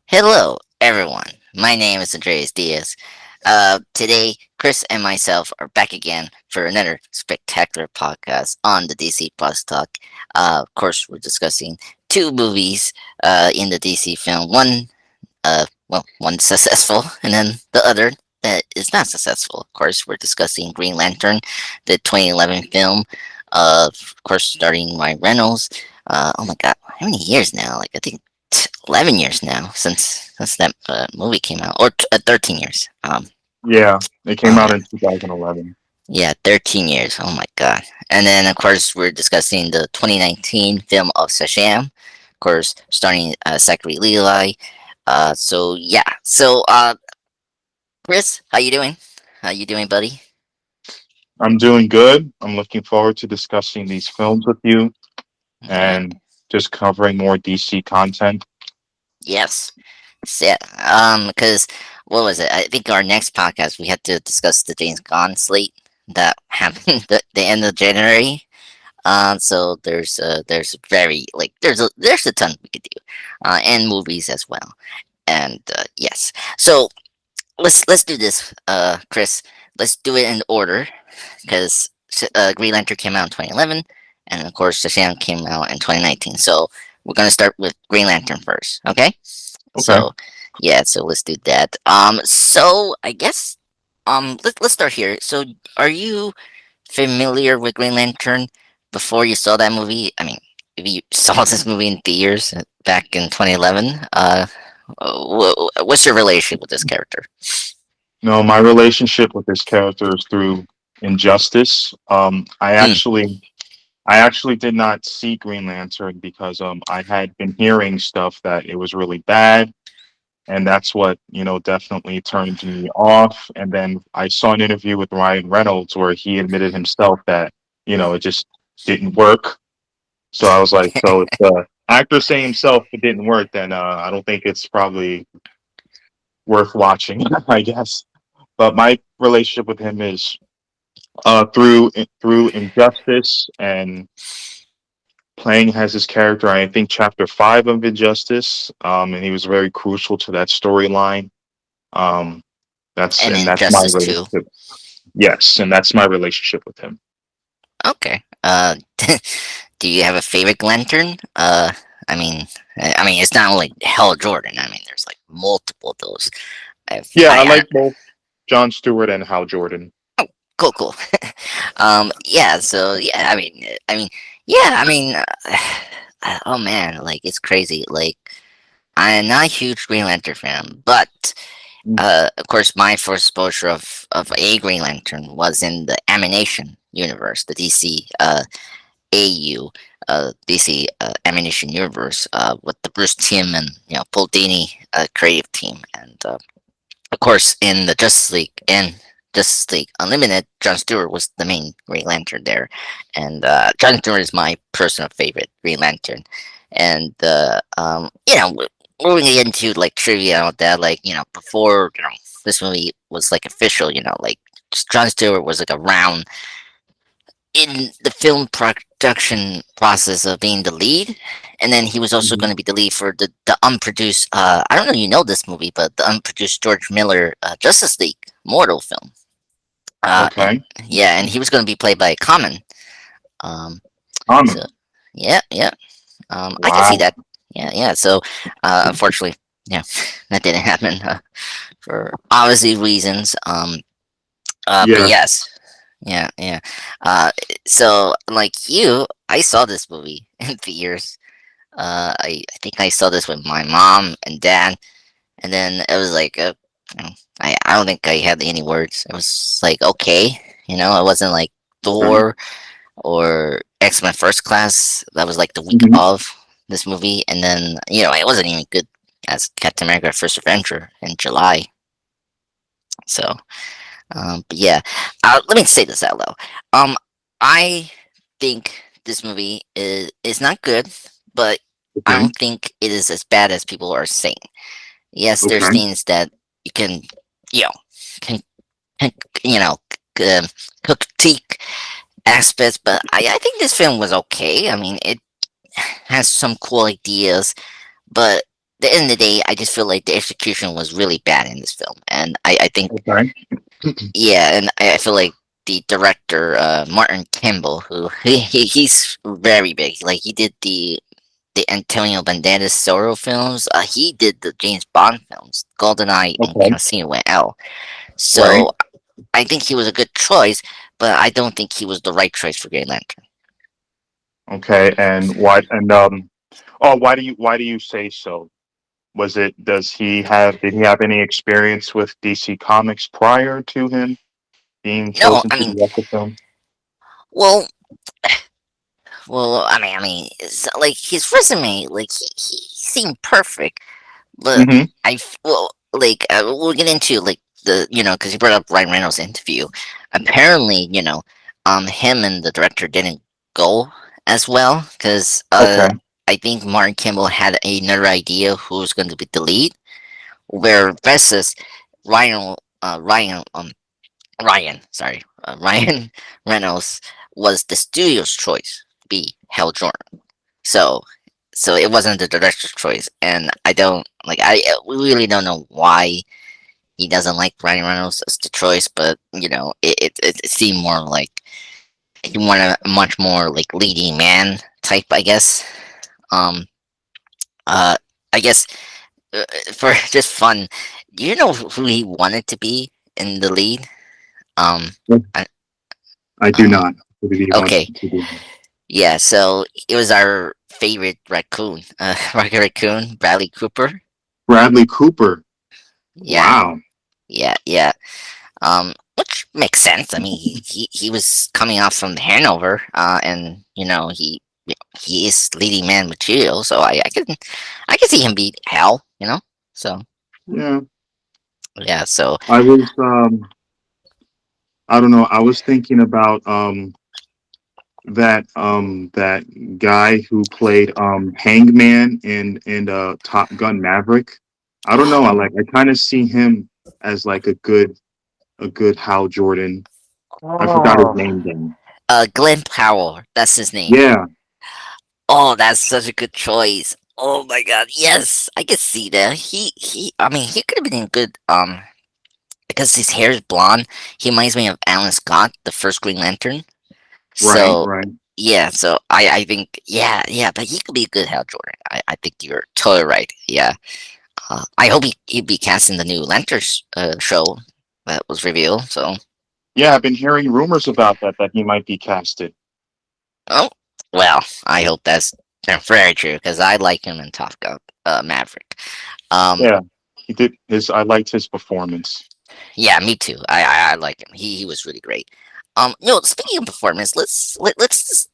Hello, everyone. My name is Andreas Diaz. Today, Chris and myself are back again for another spectacular podcast on the DC Plus Talk. Of course, we're discussing two movies in the DC film. One successful, and then the other that is not successful. Of course, we're discussing Green Lantern, the 2011 film. Of course, starring Ryan Reynolds. Oh my God, how many years now? Like I think 11 years now since that movie came out, or 13 years. Yeah, it came Oh out man, in 2011. yeah, 13 years. Oh my God. And then of course we're discussing the 2019 film of Shazam, of course starring Zachary Levi. So Chris, how you doing? How you doing, buddy? I'm doing good. I'm looking forward to discussing these films with you Yeah. and just covering more DC content. Yes. So, because what was it? I think our next podcast we had to discuss the James Gunn slate that happened the end of January. So there's very like there's a ton we could do, and movies as well. And yes, so let's do this, Chris. Let's do it in order because Green Lantern came out in 2011, and of course Shazam came out in 2019. So we're gonna start with Green Lantern first, okay? Okay. So yeah, so let's do that. So I guess let's start here. So are you familiar with Green Lantern before you saw that movie? I mean, if you saw this movie in theaters back in 2011, what's your relationship with this character? No, my relationship with this character is through Injustice. Mm. I actually did not see Green Lantern because I had been hearing stuff that it was really bad, and that's what definitely turned me off. And then I saw an interview with Ryan Reynolds where he admitted himself that it just didn't work. So I was like, so if the actor saying himself it didn't work, then I don't think it's probably worth watching, I guess. But my relationship with him is through Injustice and playing as his character. I think chapter 5 of Injustice, and he was very crucial to that storyline. Um, And that's my Injustice 2. relationship. Yes, and that's my relationship with him. Okay. Do you have a favorite Lantern? I mean, it's not only Hal Jordan. I mean, there's like multiple of those. Yeah, I I like both John Stewart and Hal Jordan. cool, cool. Yeah. So yeah, yeah. Oh man, like it's crazy. Like I'm not a huge Green Lantern fan, but Mm. of course, my first exposure of a Green Lantern was in the Animation universe, the DC AU, DC Animation universe, with the Bruce Timm and Paul Dini creative team, and of course in the Justice League Unlimited, John Stewart was the main Green Lantern there, and John Stewart is my personal favorite Green Lantern, and moving into like trivia and all that, like before this movie was like official, like John Stewart was like around in the film production process of being the lead, and then he was also Mhm. going to be the lead for the unproduced. I don't know, you know this movie, but the unproduced George Miller Justice League Mortal film. And Okay. yeah, and he was going to be played by Common. Um, so Common. yeah, yeah. I can see Wow. that. Yeah, yeah. So unfortunately, yeah, that didn't happen for obviously reasons. But Yeah. yes, yeah, yeah. Uh, so like you, I saw this movie in theaters. I think I saw this with my mom and dad, and then it was like, you know, I don't think I had any words. It was like okay, it wasn't like Okay. Thor or X Men First Class. That was like the week Mhm. of this movie, and then it wasn't even good as Captain America: First Avenger in July. So, but yeah, let me say this out loud. I think this movie is not good, but I Okay. don't think it is as bad as people are saying. Yes, there's Okay. things that you can, you know, can, can you know, c- um, critique aspects, but I think this film was okay. I mean, it has some cool ideas, but the end of the day, I just feel like the execution was really bad in this film, and I think Okay. yeah, and I feel like the director Martin Campbell, who he's very big. Like he did the Antonio Banderas Zorro films. He did the James Bond films, GoldenEye and Okay. Casino Royale. Right. So I think he was a good choice, but I don't think he was the right choice for Green Lantern. Okay. And why? And oh, why do you say so? Was it? Does he have? Did he have any experience with DC Comics prior to him being No, chosen I to mean, direct the film? well, it's like his resume, like he seemed perfect, but Mm-hmm. we'll get into like because you brought up Ryan Reynolds' interview. Apparently, him and the director didn't go as well because Okay. I think Martin Campbell had another idea who was going to be the lead, where versus Ryan, Ryan, sorry, Ryan Reynolds was the studio's choice to be Hal Jordan. So, so it wasn't the director's choice, and I don't like. We really don't know why he doesn't like Ryan Reynolds as the choice, but it seemed more like he wanted a much more like leading man type, I guess. Um, uh, I guess for just fun, do you know who he wanted to be in the lead? Um, I, I do uh, not. Who did he want okay, to be? yeah, so it was our favorite raccoon, Rocket Raccoon, Bradley Cooper. Bradley Cooper. Yeah, Wow. yeah. Which makes sense. I mean, he was coming off from Hanover, and he is leading man material, so I can see him beat Hal. So Yeah. yeah, so I was I don't know. I was thinking about that guy who played Hangman in Top Gun Maverick. I don't know. I kind of see him as like a good Hal Jordan. I forgot his oh, name then. Glenn Powell, that's his name. Yeah. Oh, that's such a good choice. Oh my God, yes, I can see that. I mean, he could have been good. Because his hair is blonde, he reminds me of Alan Scott, the first Green Lantern. Right. So Right. yeah, so I think yeah, but he could be a good Hal Jordan. I think you're totally right. Yeah, I hope he'd be cast in the new Lanterns show that was revealed. So Yeah. I've been hearing rumors about that he might be casted. oh well, I hope that's very true because I like him in Top Gun Maverick. Um, Yeah. He did his. I liked his performance. Yeah, me too. I like him. He was really great. Speaking of performance, let's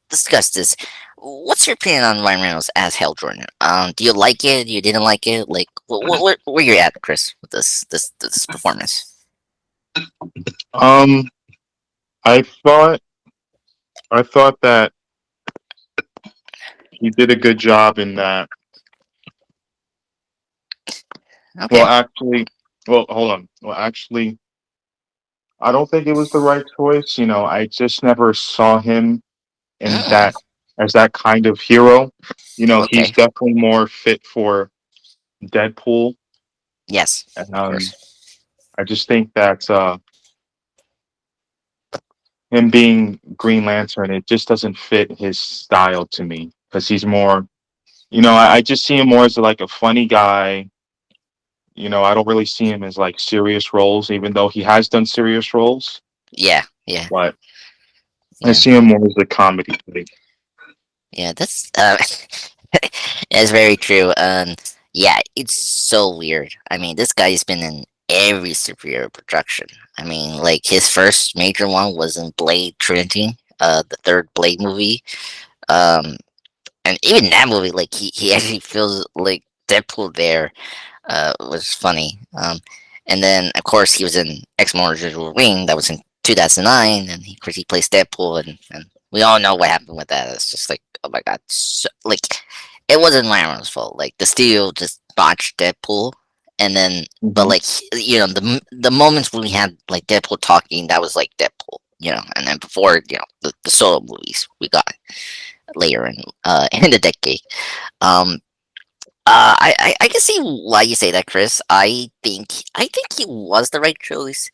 discuss this. What's your opinion on Ryan Reynolds as Hal Jordan? Do you like it? You didn't like it? Like, where you at, Chris, with this performance? Um. I thought. I thought that he did a good job in that. Well, Okay. actually, well, hold on. Well, actually, I don't think it was the right choice. I just never saw him in Mm, that as that kind of hero. He's okay. definitely more fit for Deadpool, Yes, and of course. I just think that him being Green Lantern, it just doesn't fit his style to me because he's more. I just see him more as like a funny guy. I don't really see him as like serious roles, even though he has done serious roles. Yeah, yeah, But I yeah, see him more as a comedy play. yeah. That's very true. Yeah, it's so weird. I mean, this guy's been in every superhero production. I mean, like his first major one was in Blade Trinity, the third Blade movie. Um, and even that movie, like he actually feels like Deadpool there. Was funny. And then of course he was in X Men Ring. That was in 2009, and of course he plays Deadpool, and we all know what happened with that. It's just like, oh my God, like it wasn't Ryan Reynolds' fault. Like the studio just botched Deadpool, and then but Hmm. like the moments when we had like Deadpool talking, that was like Deadpool. And then before the solo movies we got later in in the decade. Um, I can see why you say that, Chris. I think he was the right choice.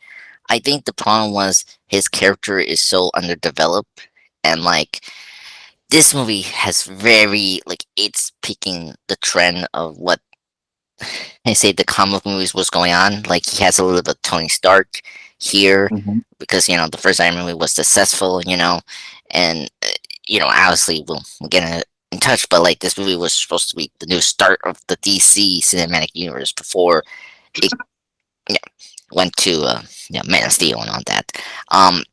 I think the problem was his character is so underdeveloped, and like this movie has very like it's picking the trend of what I say the comic movies was going on. Like he has a little bit of Tony Stark here Hmm. because the first Iron movie was successful, and obviously we'll get in touch, but like this movie was supposed to be the new start of the DC cinematic universe before it yeah, went to Man of Steel and all that. Um,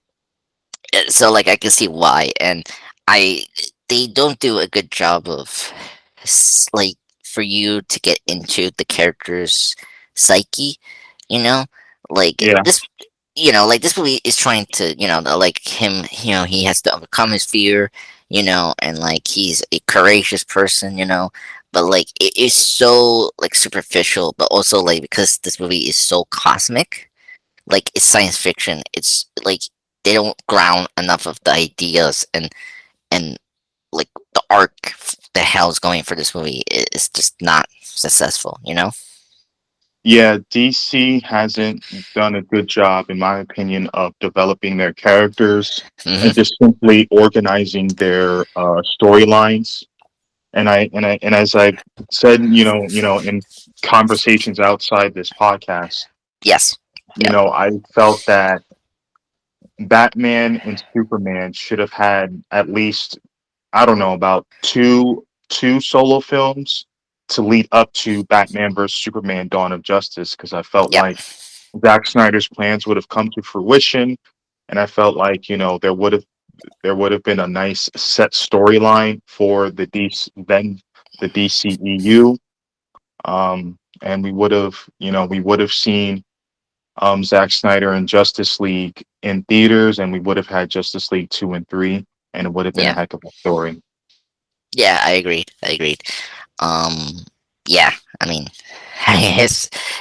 so like I can see why, and I they don't do a good job of like for you to get into the character's psyche, you know, like Yeah, this movie is trying to like him, he has to overcome his fear, and like he's a courageous person, but like it is so like superficial, but also like because this movie is so cosmic, like it's science fiction. It's like they don't ground enough of the ideas and like the arc the hell's going for this movie is just not successful. yeah. DC hasn't done a good job, in my opinion, of developing their characters and Hmm. just simply organizing their storylines. And as I said, in conversations outside this podcast, Yes. Yeah. I felt that Batman and Superman should have had at least, I don't know, about two solo films to lead up to Batman versus Superman: Dawn of Justice, because I felt Yeah. like Zack Snyder's plans would have come to fruition, and I felt like there would have been a nice set storyline for the DCEU, and we would have seen Zack Snyder and Justice League in theaters, and we would have had Justice League 2 and 3, and it would have been a Yeah. heck of a story. Yeah. I agreed. Um. Yeah. I mean,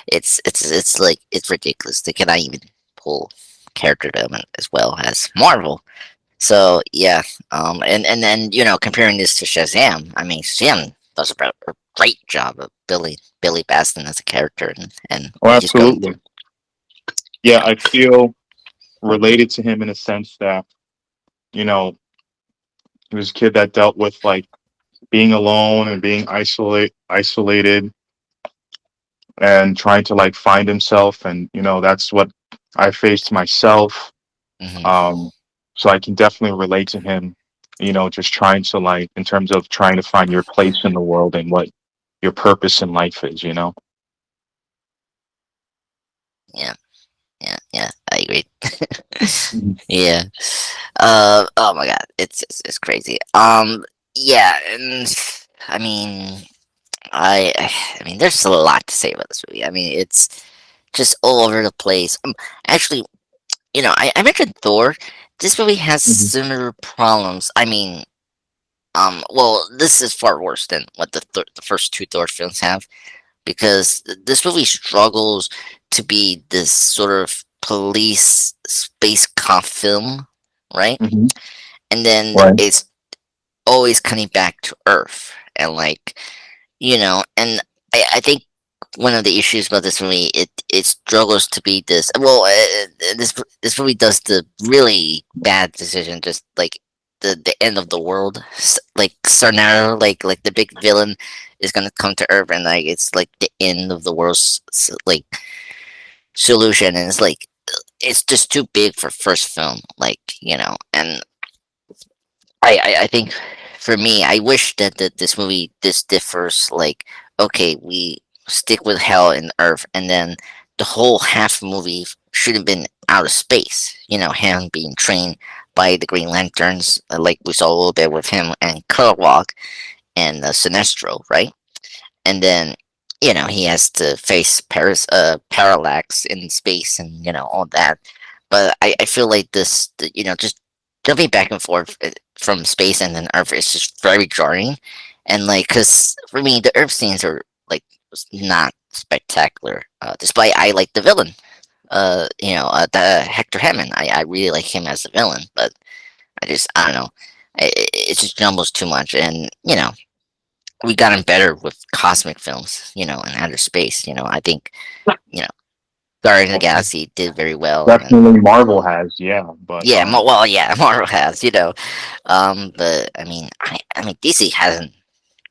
it's like it's ridiculous. They cannot even pull character development as well as Marvel. So yeah. And then comparing this to Shazam, I mean Shazam does a great job of Billy Batson as a character and Oh, what he's going through. absolutely. Yeah, I feel related to him in a sense that you know he was a kid that dealt with like being alone and being isolated and trying to like find himself, and that's what I faced myself. Hmm. um so I can definitely relate to him, just trying to like in terms of trying to find your place in the world and what your purpose in life is. Yeah. Yeah. I agree. Mhm. Yeah. Oh my god, it's crazy. Yeah, and I mean, I I mean, there's a lot to say about this movie. I mean, it's just all over the place. Actually, I mentioned Thor. This movie has Mhm. similar problems. I mean, well, this is far worse than what the first two Thor films have because this movie struggles to be this sort of police space cop film, right? Mhm. And then Right. it's always coming back to Earth, and like and I think one of the issues about this movie it struggles to be this well this movie does the really bad decision just like the end of the world like scenario like the big villain is gonna come to Earth and like it's like the end of the world's like solution, and it's like it's just too big for first film, like and I think for me, I wish that this movie this differs. Like, okay, we stick with hell and Earth, and then the whole half movie should have been out of space. Him being trained by the Green Lanterns, like we saw a little bit with him and Kurlwalk and Sinestro, right? And then he has to face parallax in space and all that. But I feel like just jumping back and forth from space and then Earth is just very jarring, and like because for me the Earth scenes are like not spectacular. Despite I like the villain, the Hector Hammond. I really like him as a villain, but I don't know. It just jumbles too much, and we gotten better with cosmic films, in outer space. I think you know Guardians of the Galaxy did very well, and then Definitely Marvel has, yeah, but yeah, well, yeah, Marvel has, but I mean, DC hasn't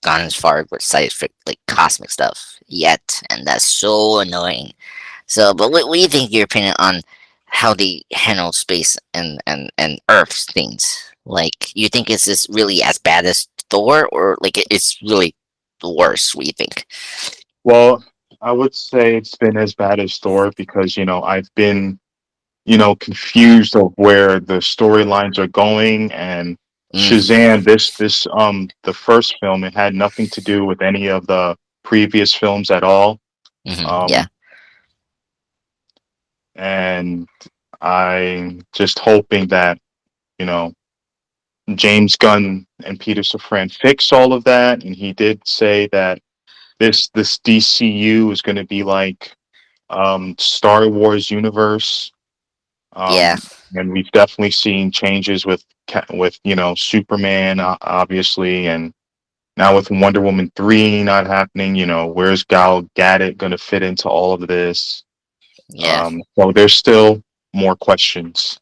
gone as far with scientific like cosmic stuff yet, and that's so annoying. So, but what do you think your opinion on how they handle space and Earth things? Like, you think is this really as bad as Thor, or like it's really worse? What do you think? well, I would say it's been as bad as Thor because I've been confused of where the storylines are going. And Mm, Shazam, the first film, it had nothing to do with any of the previous films at all. yeah, Um, and I'm just hoping that you know James Gunn and Peter Safran fix all of that. And he did say that this DCU is going to be like Star Wars universe. yeah, And we've definitely seen changes with Superman, obviously, and now with Wonder Woman 3 not happening. Where's Gal Gadot going to fit into all of this? yeah, So there's still more questions.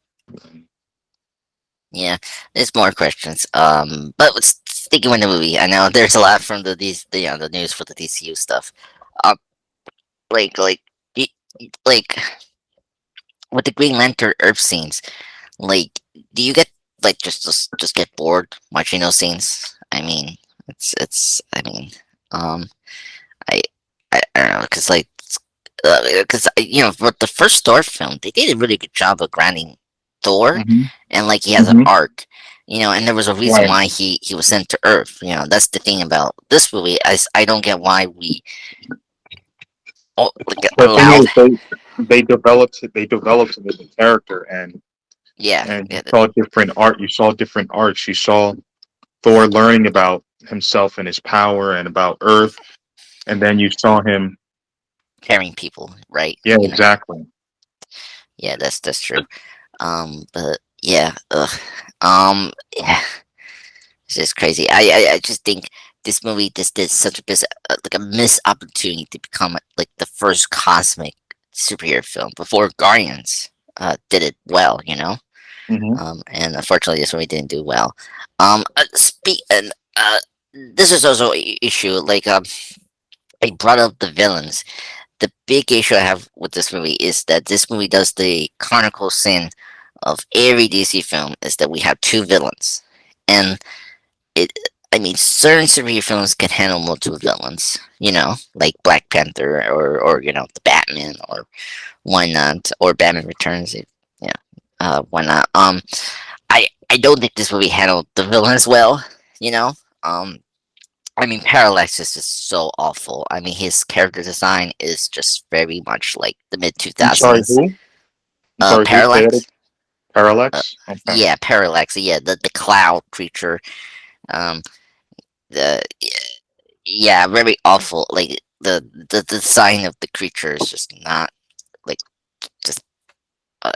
yeah. There's more questions. But sticking with the movie, I know there's a lot from the news for the DCU stuff. Um, like, y- like with the Green Lantern Earth scenes. Like, do you get like just get bored watching those scenes? I mean, it's. I mean, um, I I don't know, because like, because for the first Thor film, they did a really good job of grounding Thor, Hmm. and like he has an Hmm. arc. And there was a reason Right. why he was sent to Earth. That's the thing about this movie. I don't get why we like The thing allowed. is, they developed him as a character, and Yeah, and you yeah, saw different art. You saw different arts. You saw Thor learning about himself and his power and about Earth, and then you saw him. caring people, right? Yeah, exactly. Yeah, that's true. But yeah, yeah, it's just crazy. I just think this movie just did such a like a missed opportunity to become like the first cosmic superhero film before Guardians did it well, Hmm. and unfortunately this movie didn't do well. Speak and this is also a issue. Like I brought up the villains. The big issue I have with this movie is that this movie does the chronicle sin of every DC film is that we have two villains, and it. I mean, certain superhero films can handle multiple villains, like Black Panther or the Batman or why not, or Batman Returns. Yeah, why not? I don't think this movie handled the villains well. You know, um, I mean, Parallax is just so awful. I mean, his character design is just very much like the mid two I'm sorry, thousands. who? I'm sorry, who? Say that again. Parallax. Uh, Parallax. Okay. yeah, Parallax. Yeah, the cloud creature. Um, the yeah, very awful. Like the design of the creature is just not like just uh,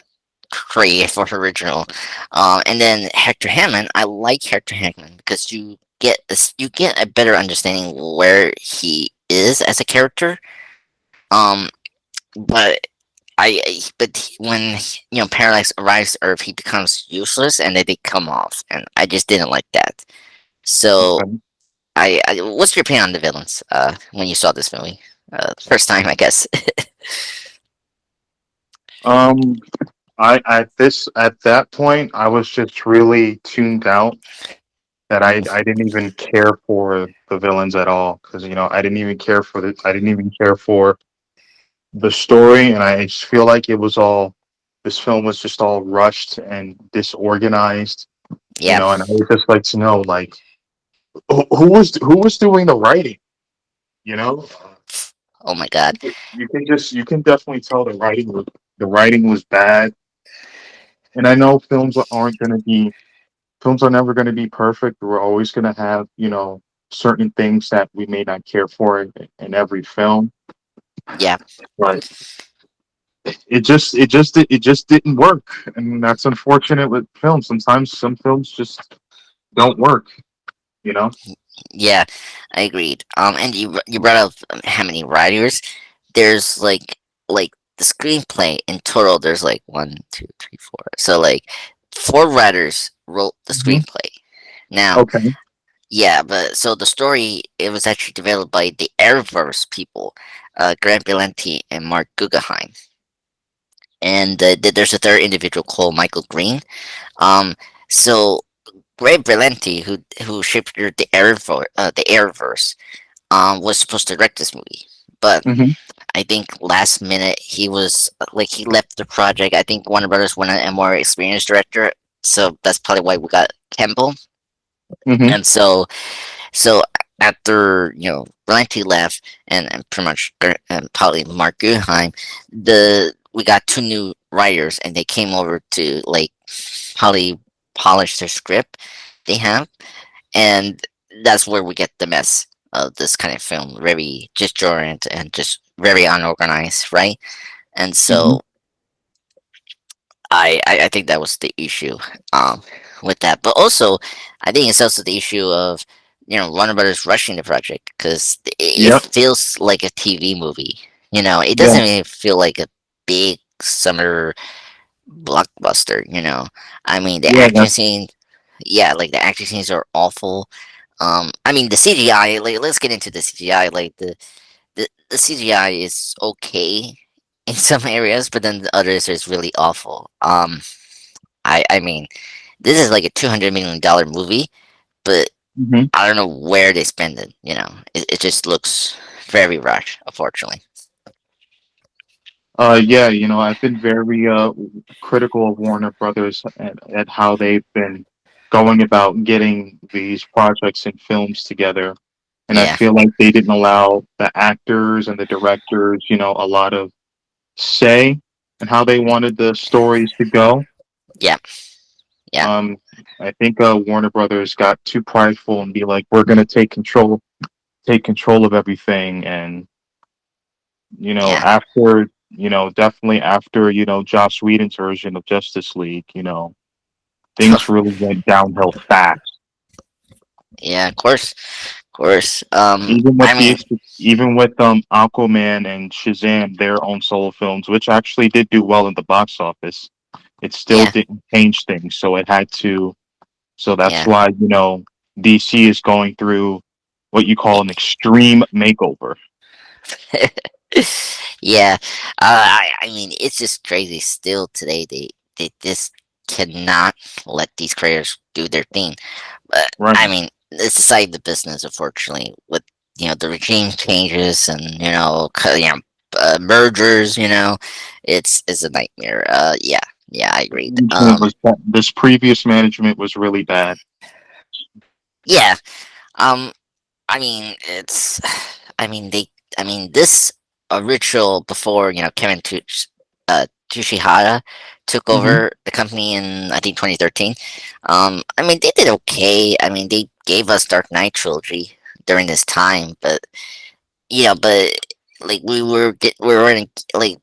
creative or original. And then Hector Hammond. I like Hector Hammond because you get a better understanding where he is as a character. Um, but when Parallax arrives to Earth, he becomes useless, and then they come off, and I just didn't like that. So, Okay. what's your opinion on the villains? When you saw this movie, first time, I guess. Um, I at that point, I was just really tuned out that I Mm, I didn't even care for the villains at all because I didn't even care for the story, and I just feel like this film was just all rushed and disorganized. yeah. And I would just like to know, like, who was doing the writing. You know, Oh my God. you can definitely tell the writing was bad. And I know films are never going to be perfect. We're always going to have certain things that we may not care for in every film, Yeah. but it just didn't work, and that's unfortunate with films. Sometimes some films just don't work. You know. Yeah, I agreed. And you brought up how many writers? There's like the screenplay in total. There's like one, two, three, four. So like four writers wrote the Hmm. screenplay. Now, Okay. yeah, but so the story it was actually developed by the Airverse people, Greg Berlanti and Marc Guggenheim, and there's a third individual called Michael Green. Um, so Greg Berlanti, who shaped the Airverse, was supposed to direct this movie, but Hmm. I think last minute he was like he left the project. I think Warner Brothers wanted a more experienced director, so that's probably why we got Campbell. Hmm. And so after Berlanti left and pretty much and probably Mark Guggenheim, the we got two new writers and they came over to like probably polish their script they have, and that's where we get the mess of this kind of film, very disjointed and just very unorganized, right? And Hmm. so I think that was the issue um, with that. But also, I think it's also the issue of Warner Brothers rushing the project because it Yep. feels like a TV movie. It doesn't Yeah. even feel like a big summer blockbuster. I mean the Yeah. action scene, yeah, like the action scenes are awful. I mean the CGI. Like, let's get into the CGI. Like the CGI is okay in some areas, but then the others is really awful. I mean, this is like a $200 million movie, but Hmm. I don't know where they spend it. It just looks very rushed, unfortunately. Yeah. I've been very critical of Warner Brothers and how they've been going about getting these projects and films together. And I Yeah, feel like they didn't allow the actors and the directors, a lot of say in how they wanted the stories to go. yeah, yeah, Um, I think Warner Brothers got too prideful and be like, "We're gonna take control of everything." And yeah. after definitely after Joss Whedon's version of Justice League, things really went downhill fast. Yeah, of course, of course. Even with I mean, even with Aquaman and Shazam, their own solo films, which actually did do well in the box office, it still yeah, didn't change things. So it had to. So that's yeah, why DC is going through what you call an extreme makeover. yeah. I mean, it's just crazy. Still today, they just cannot let these creators do their thing. But Right. I mean, it's a side of the business, unfortunately, with the regime changes and mergers. It's a nightmare. Yeah, yeah, I agreed. This previous management was really bad. Yeah. Um, I mean, it's. I mean, this original before Kevin Tushihara took Hmm. over the company in I think 2013. I mean, they did okay. I mean, they gave us Dark Knight trilogy during this time, but but like we were in like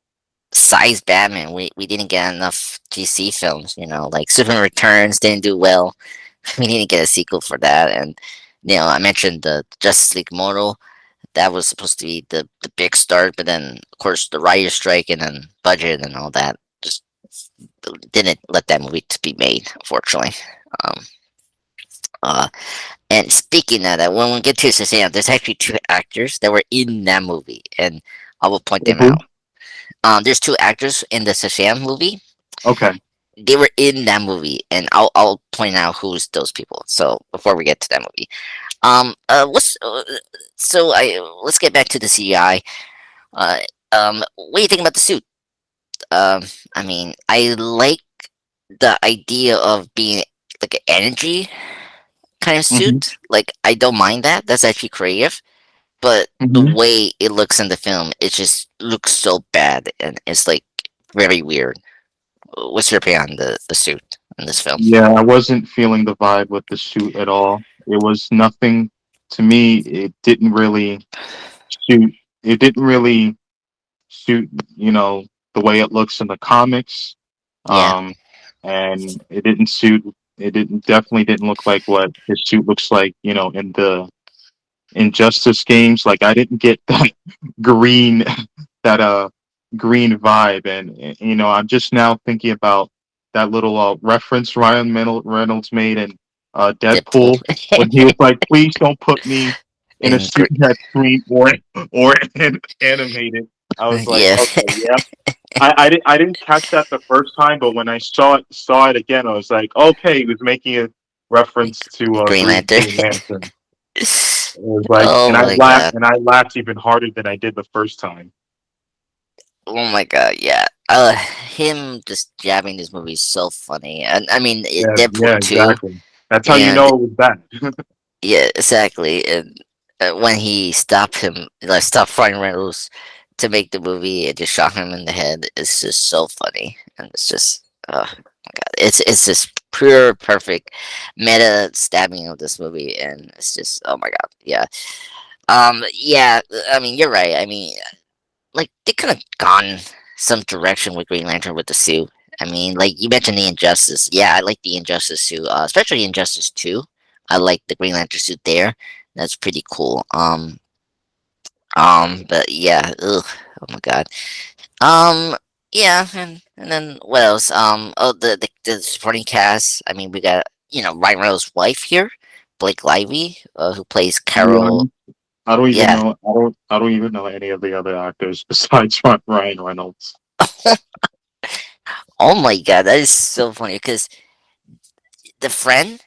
size Batman. We didn't get enough DC films. Like Superman Returns didn't do well. We didn't get a sequel for that, and I mentioned the Justice League Mortal that was supposed to be the big start, but then of course the writer strike and then budget and all that just didn't let that movie to be made, unfortunately. Um, uh, and speaking of that, when we get to Shazam, there's actually two actors that were in that movie, and I will point them Who? out. There's two actors in the Shazam movie. Okay. They were in that movie, and I'll point out who's those people. So before we get to that movie, what's so I let's get back to the CGI. Uh, what do you think about the suit? Um, I mean, I like the idea of being like an energy kind of Hmm. suit. Like, I don't mind that. That's actually creative. But the Hmm. way it looks in the film, it just looks so bad, and it's like very weird. What's your opinion on the suit in this film? Yeah, I wasn't feeling the vibe with the suit at all. It was nothing to me. It didn't really suit. It didn't really suit. The way it looks in the comics. Yeah, Um, and it didn't suit. It didn't definitely didn't look like what his suit looks like. In the Injustice games. Like I didn't get that green that green vibe, and you know I'm just now thinking about that little reference Reynolds made in Deadpool. Deadpool when he was like, "Please don't put me in a and suit that's green or animated." I was like, yeah, "Okay, yeah." I didn't catch that the first time, but when I saw it again, I was like, "Okay." He was making a reference to Green Lantern. Green Lantern. It was like, Oh my god. and I laughed even harder than I did the first time. Oh my god. Yeah. Him just jabbing this movie is so funny, and I mean Yeah, Deadpool yeah, too. exactly. That's how you And know it was bad. yeah, exactly. And when he stopped him, like stopped Ryan Reynolds to make the movie and just shot him in the head, it's just so funny, and it's just oh my god, it's just pure perfect meta stabbing of this movie, and it's just oh my god, yeah. Yeah, I mean you're right. I mean, like they could have gone some direction with Green Lantern with the suit. I mean, like you mentioned the Injustice. Yeah, I like the Injustice suit, especially Injustice Two. I like the Green Lantern suit there. That's pretty cool. But yeah, ugh, oh my god. Um, yeah, and then what else? Oh, the supporting cast. I mean, we got Ryan Reynolds' wife here, Blake Lively, who plays To be Carol. honest, I don't even Yeah. know. I don't even know any of the other actors besides Ryan Reynolds. Oh my god, that is so funny because the friend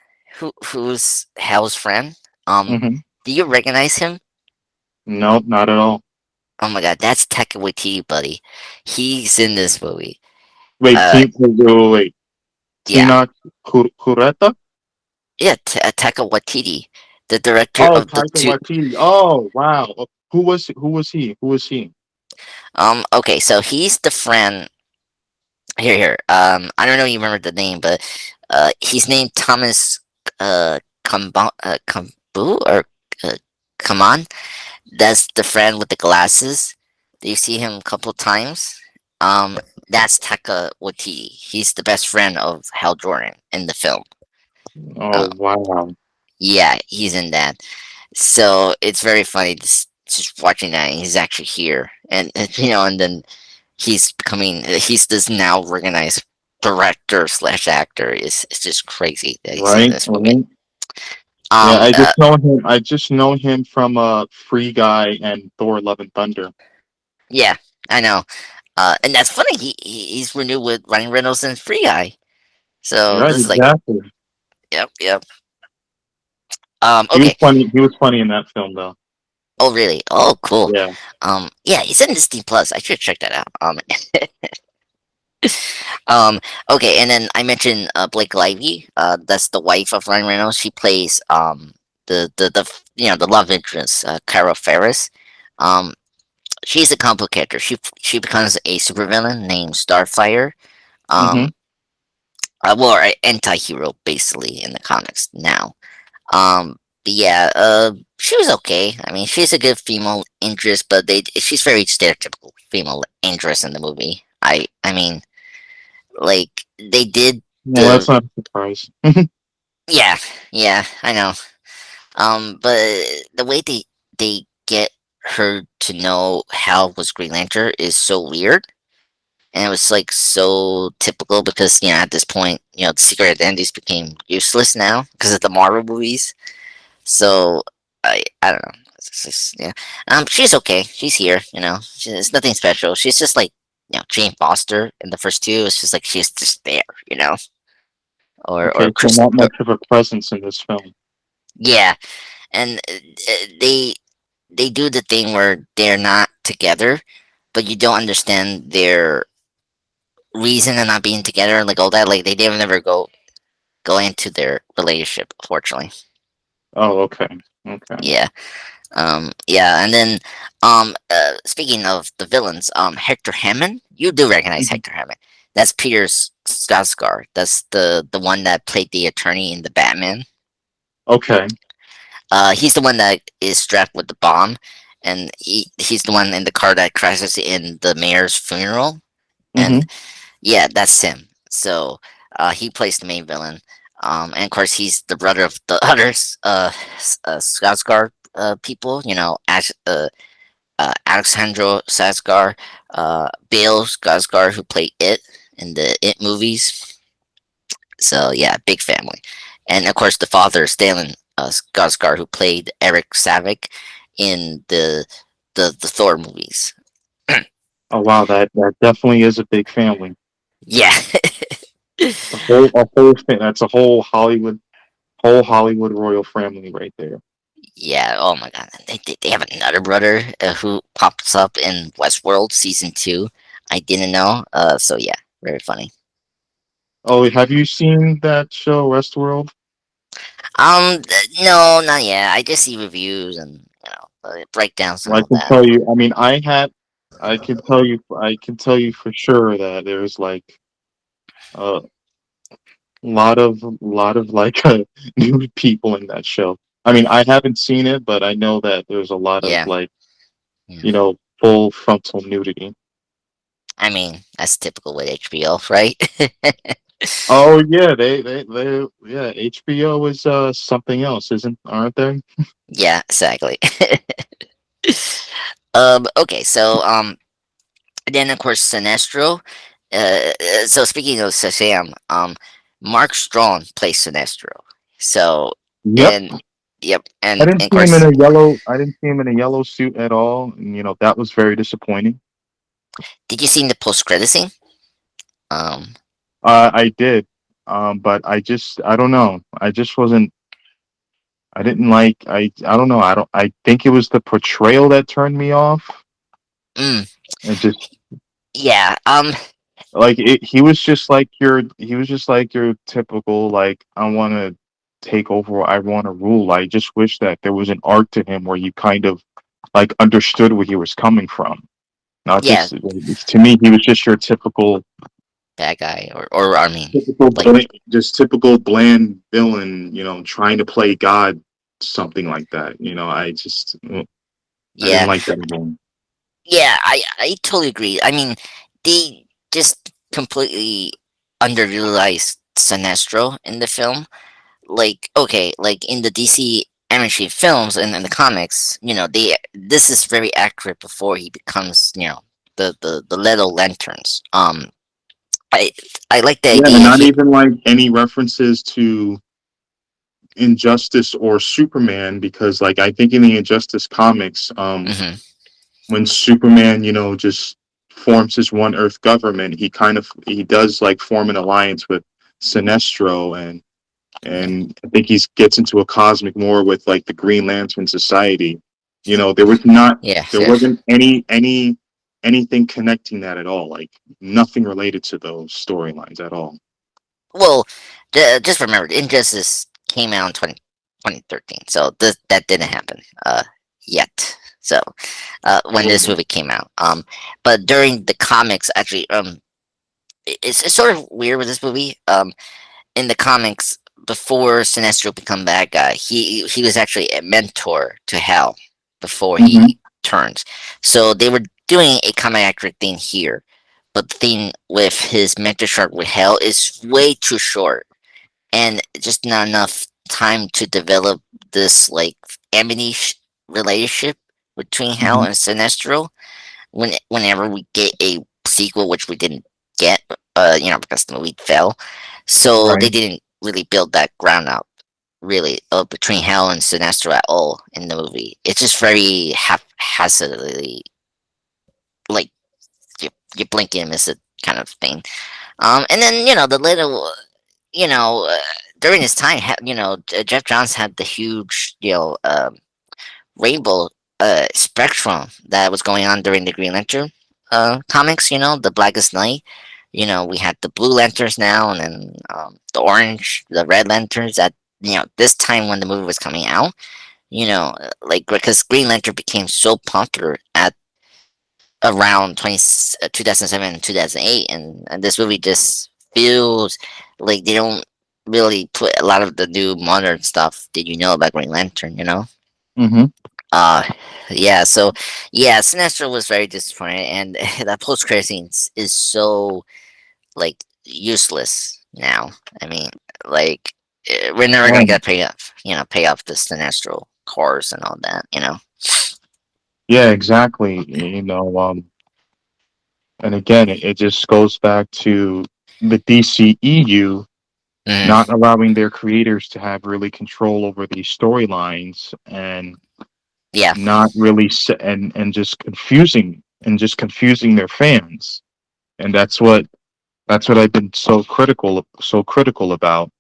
who's Hal's friend. Um, Hmm. do you recognize him? No, not at all. Oh my god, that's Taika Waititi, buddy. He's in this movie. Wait, Uh, wait. yeah, Tina Kureta? yeah, Taika Waititi, the director Oh, of the Taika two. Waititi. Oh, wow. Who was he? Who was he? Okay, so he's the friend. Here. I don't know if you remember the name, but he's named Thomas Kambu or uh, come on. That's the friend with the glasses. Do you see him a couple times? Um, that's Taka Waititi. He's the best friend of Hal Jordan in the film. Oh, Uh, wow. yeah, he's in that. So it's very funny just watching that. And he's actually here, and then he's becoming. He's this now recognized director slash actor. It's just crazy that he's in Right? this movie. Right? Yeah, Um, I uh, just know him. I just know him from Free Guy and Thor: Love and Thunder. yeah, I know. And that's funny. He's renewed with Ryan Reynolds and Free Guy. So Right, this is like, exactly. yep, yep. He was Okay. funny. He was funny in that film, though. Oh, really? Oh, cool. Yeah. Yeah, he's in Disney Plus. I should check that out. Um, okay, and then I mentioned Blake Lively. That's the wife of Ryan Reynolds. She plays the love interest, Cara Ferris. Um, she's a complicator. She becomes a supervillain named Starfire. Hmm. Um, well, an anti-hero basically in the comics now. But yeah, she was okay. I mean, she's a good female interest, but she's very stereotypical female interest in the movie. I mean, like they did Well, that's the not a surprise. yeah, yeah, I know. But the way they get her to know Hal was Green Lantern is so weird. And it was like so typical because at this point the secret identities became useless now because of the Marvel movies. So I don't know. It's just, yeah. She's okay. She's here. It's nothing special. She's just like Jane Foster in the first two. It's just like she's just there. Or Okay, so Chris. not Or, much of a presence in this film. yeah, and they do the thing where they're not together, but you don't understand their reason of not being together, like all that. Like they never go into their relationship. Unfortunately, Oh, okay. Okay. yeah. Yeah, and then speaking of the villains, Hector Hammond, you do recognize Mhm. Hector Hammond. That's Peter's Skarsgård. That's the one that played the attorney in the Batman. Okay. He's the one that is strapped with the bomb, and he's the one in the car that crashes in the mayor's funeral. And Hmm. yeah, that's him. So he plays the main villain. And of course, he's the brother of the other Skarsgård, people. Alexandro Sarsgaard, Bill Skarsgård, who played It in the It movies. So yeah, big family, and of course the father, Stellan Skarsgård, who played Eric Savick in the Thor movies. Oh wow, that definitely is a big family. Yeah, That's a whole Hollywood royal family right there. yeah. Oh my god, they have another brother who pops up in Westworld season 2. I didn't know. So yeah, very funny. Oh, have you seen that show Westworld? No, not yet. I just see reviews and breakdowns and Well, I all can that. tell you. I mean, I can tell you for sure that there's like a lot of like nude people in that show. I mean, I haven't seen it, but I know that there's a lot of Yeah, like, yeah. full frontal nudity. I mean, that's typical with HBO, right? Oh yeah, yeah, HBO is something else, aren't they? Yeah, exactly. Okay, so then of course Sinestro. So speaking of Shazam, Mark Strong plays Sinestro. So Yep. and yep, and of course, I didn't see him in a yellow suit at all, and that was very disappointing. did you see the post credit scene? Um, I did, but I don't know. I just wasn't. I didn't like. I don't know. I think it was the portrayal that turned me off. mm, It just yeah. like it. He was just like your typical like I want to take over. I want to rule. I just wish that there was an arc to him where you kind of like understood where he was coming from. Not Yeah, just to me, he was just your bad guy, or I mean, like typical bland villain. Trying to play God, something like that. I didn't yeah, like that at all. yeah. I totally agree. I mean, they just completely underutilized Sinestro in the film. Like okay, like in the DC energy films and in the comics, they this is very accurate before he becomes, the little lanterns. I I like the Yeah, idea not he. even like any references to Injustice or Superman, because like I think in the Injustice comics, Hmm. when Superman, just forms his one Earth government, he does like form an alliance with Sinestro, Yeah, and I think he gets into a cosmic war with like the Green Lantern Society. There was not yeah, there yeah. wasn't anything connecting that at all. Like nothing related to those storylines at all. Well, just remember, Injustice came out in 2013, so that didn't happen yet. So when this Oh. movie came out, but during the comics, actually, it's sort of weird with this movie. In the comics, before Sinestro become bad guy, he was actually a mentor to Hal before Hmm. he turns. So they were doing a comic accurate thing here, but the thing with his mentorship with Hal is way too short and just not enough time to develop this like amity relationship between Hal Hmm. and Sinestro. Whenever we get a sequel, which we didn't get, because the movie fell, so they Right. didn't really build that ground up really between Hal and Sinestro at all in the movie. It's just very haphazardly, like you blink and miss it kind of thing. And then the little, you know, uh, during this time, Jeff Johns had the huge, rainbow spectrum that was going on during the Green Lantern comics. The Blackest Night. We had the blue lanterns now, and then the orange, the red lanterns. At this time when the movie was coming out, like because Green Lantern became so popular at around 2007 and 2008, and this movie just feels like they don't really put a lot of the new modern stuff that about Green Lantern. Hmm. uh yeah, so yeah, Sinestro was very disappointed, and that post credit scene is so like useless now. I mean, like we're never gonna Oh, get pay off the Sinestro cars and all that. Yeah, exactly. And again, it just goes back to the DCEU not Mm, allowing their creators to have really control over these storylines and yeah, not really and just confusing their fans. And that's what I've been so critical about.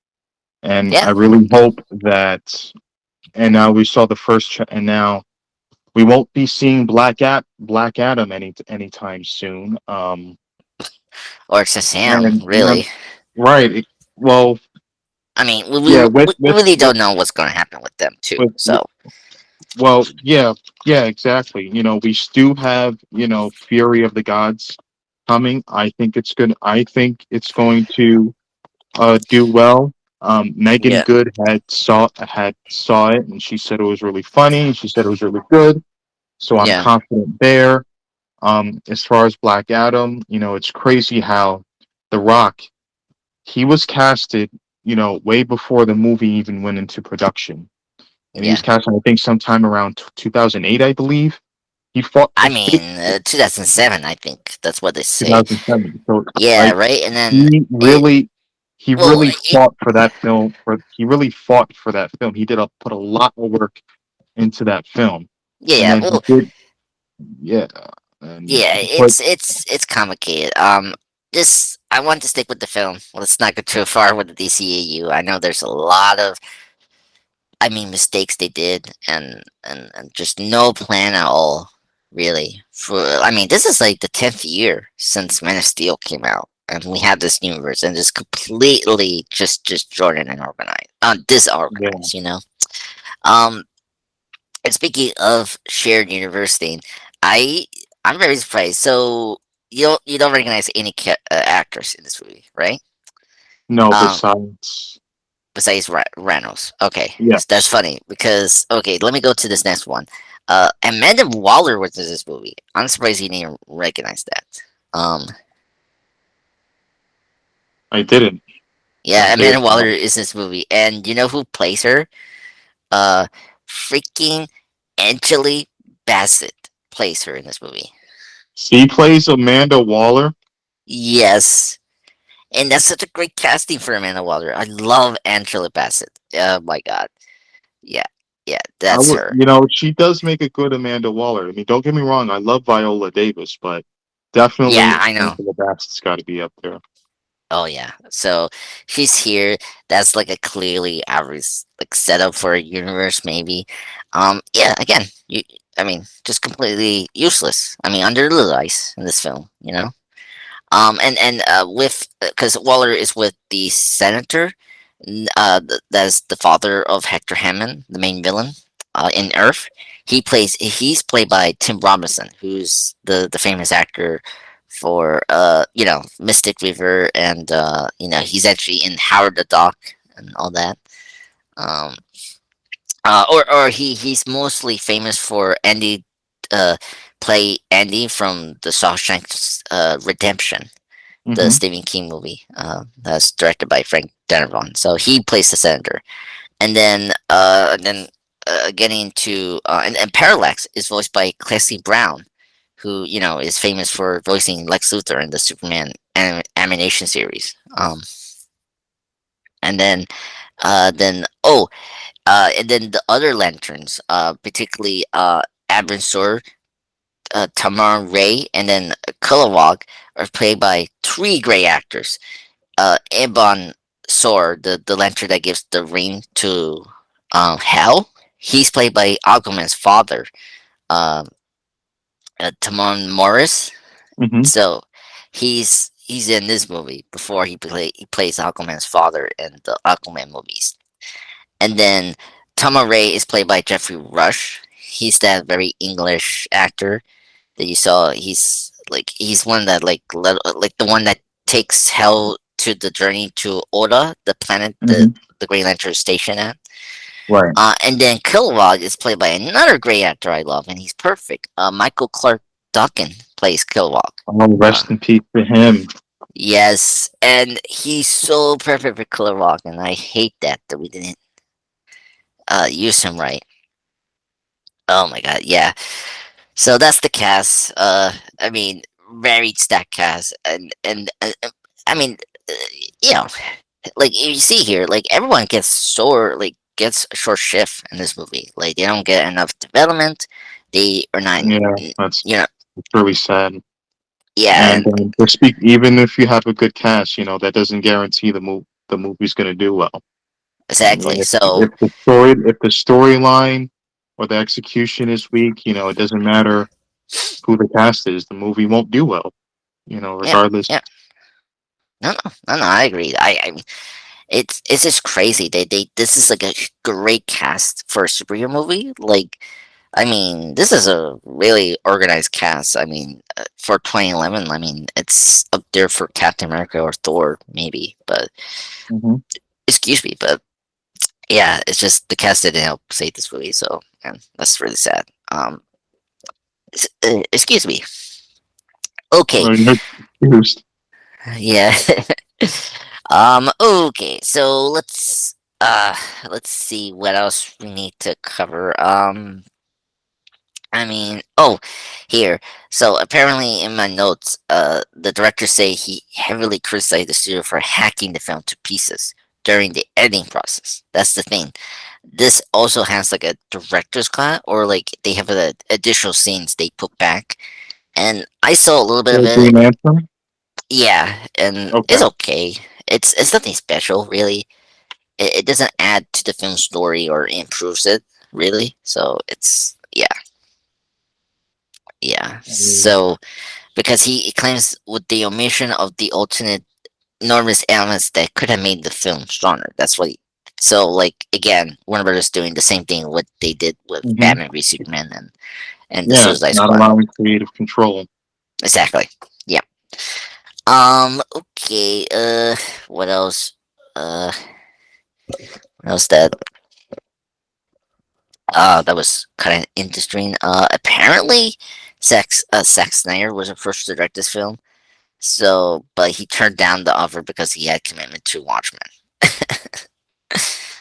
And yeah, I really hope that. And now we saw the and now we won't be seeing Black Adam anytime soon. or Shazam, And really. right, well, I mean, we, yeah, we, we really don't know what's going to happen with them too. with So well, yeah, exactly. We still have Fury of the Gods coming. I think it's going to do well. Megan yeah, Good had saw it, and she said it was really funny. She said it was really good. So I'm yeah, confident there. As far as Black Adam, it's crazy how The Rock, he was casted, way before the movie even went into production. And he was yeah. casted, I think, sometime around 2008, I believe. He fought I for mean, 2007. I think that's what they say. 2007. So, Yeah, like, right. And then he it. really, he Well, really fought for that film. He really fought for that film. He put a lot of work into that film, yeah, and yeah. then he Well, did, yeah, and yeah. he put, It's complicated. This I want to stick with the film. Let's not go too far with the DCAU. I know there's a lot of, I mean, mistakes they did, and just no plan at all, really. I mean, this is like the 10th year since Man of Steel came out, and we have this universe, and just completely just Jordan and organized, yeah, disorganized. Um, and speaking of shared universe thing, I I'm very surprised. So you don't recognize any actors in this movie, right? no, Um, besides, besides Reynolds. Okay, so that's yes, funny because okay, let me go to this next one. Amanda Waller was in this movie. I'm surprised you didn't recognize that. Um, I didn't, I yeah, Amanda did. Waller is in this movie, and you know who plays her? Uh, freaking Angeli Bassett plays her in this movie. She plays Amanda Waller. Yes, and that's such a great casting for Amanda Waller. I love Angela Bassett. Oh my god, yeah, yeah, I that's would, her. she does make a good Amanda Waller. I mean, don't get me wrong, I love Viola Davis, but definitely Yeah, I know. Angela Bassett's got to be up there. Oh yeah. So she's here. That's like a clearly average like setup for a universe, maybe. Yeah. Again, I mean, just completely useless. I mean, under the ice in this film, you know. And with because Waller is with the senator, that's the father of Hector Hammond, the main villain, in Earth. He's played by Tim Robinson, who's the famous actor for Mystic River, and he's actually in Howard the Duck and all that. Um, or he's mostly famous for Andy, uh, play Andy from the Shawshank Redemption, the Hmm. Stephen King movie, that's directed by Frank Darabont. So he plays the senator, and then getting into and Parallax is voiced by Clancy Brown, who is famous for voicing Lex Luthor in the Superman animation series. And then the other lanterns, particularly Abin Sur, Tamar Ray, and then Kilowog, are played by three great actors. Ebon Sor, the lantern that gives the ring to Hell, he's played by Aquaman's father, um, Timon Morris. Hmm. So he's in this movie before he plays Aquaman's father in the Aquaman movies. And then Tama Ray is played by Jeffrey Rush. He's that very English actor that you saw. He's one that like the one that takes Hell to the journey to Oda, the planet Hmm. the Green Lantern station at. Right. And then Kilowog is played by another great actor I love, and he's perfect. Michael Clark Duncan plays Kilowog. Oh, Uh, rest in peace to him. yes, and he's so perfect for Kilowog, and I hate that we didn't use him right. Oh my god, yeah. So that's the cast. I mean, very stacked cast, and I mean, uh, you know, like you see here, like everyone gets a short shift in this movie. Like they don't get enough development. They are not, Yeah, that's you know, really sad. yeah, And and even if you have a good cast, that doesn't guarantee the movie's going to do well. I mean, exactly. So if the storyline or the execution is weak, it doesn't matter who the cast is, the movie won't do well. yeah, Regardless. yeah. No, I agree. I mean, it's just crazy. They this is like a great cast for a superhero movie. Like, I mean, this is a really organized cast. I mean, for 2011, I mean, it's up there for Captain America or Thor, maybe. But Hmm. excuse me, but yeah, it's just the cast didn't help save this movie. So, and that's really sad. Excuse me. Okay, Well, you're excused. yeah. Okay, so let's see what else we need to cover. I mean, oh, here. So apparently, in my notes, the director say he heavily criticized the studio for hacking the film to pieces during the editing process. That's the thing. This also has like a director's cut, or like they have additional scenes they put back, and I saw a little bit of So it. Green Lantern? Yeah, and it's Okay. okay. It's nothing special, really. It doesn't add to the film story or improves it, really. So it's yeah. Mm. So because he claims with the omission of the alternate enormous elements that could have made the film stronger. That's what. So like again, Warner Brothers doing the same thing what they did with Hmm. Batman v Superman and the Yeah, Suicide not Squad. allowing creative control. Exactly. Yeah. Okay. What else? Uh. What else that was kind of interesting. Apparently, Zack Snyder was the first to direct this film. So, but he turned down the offer because he had commitment to Watchmen.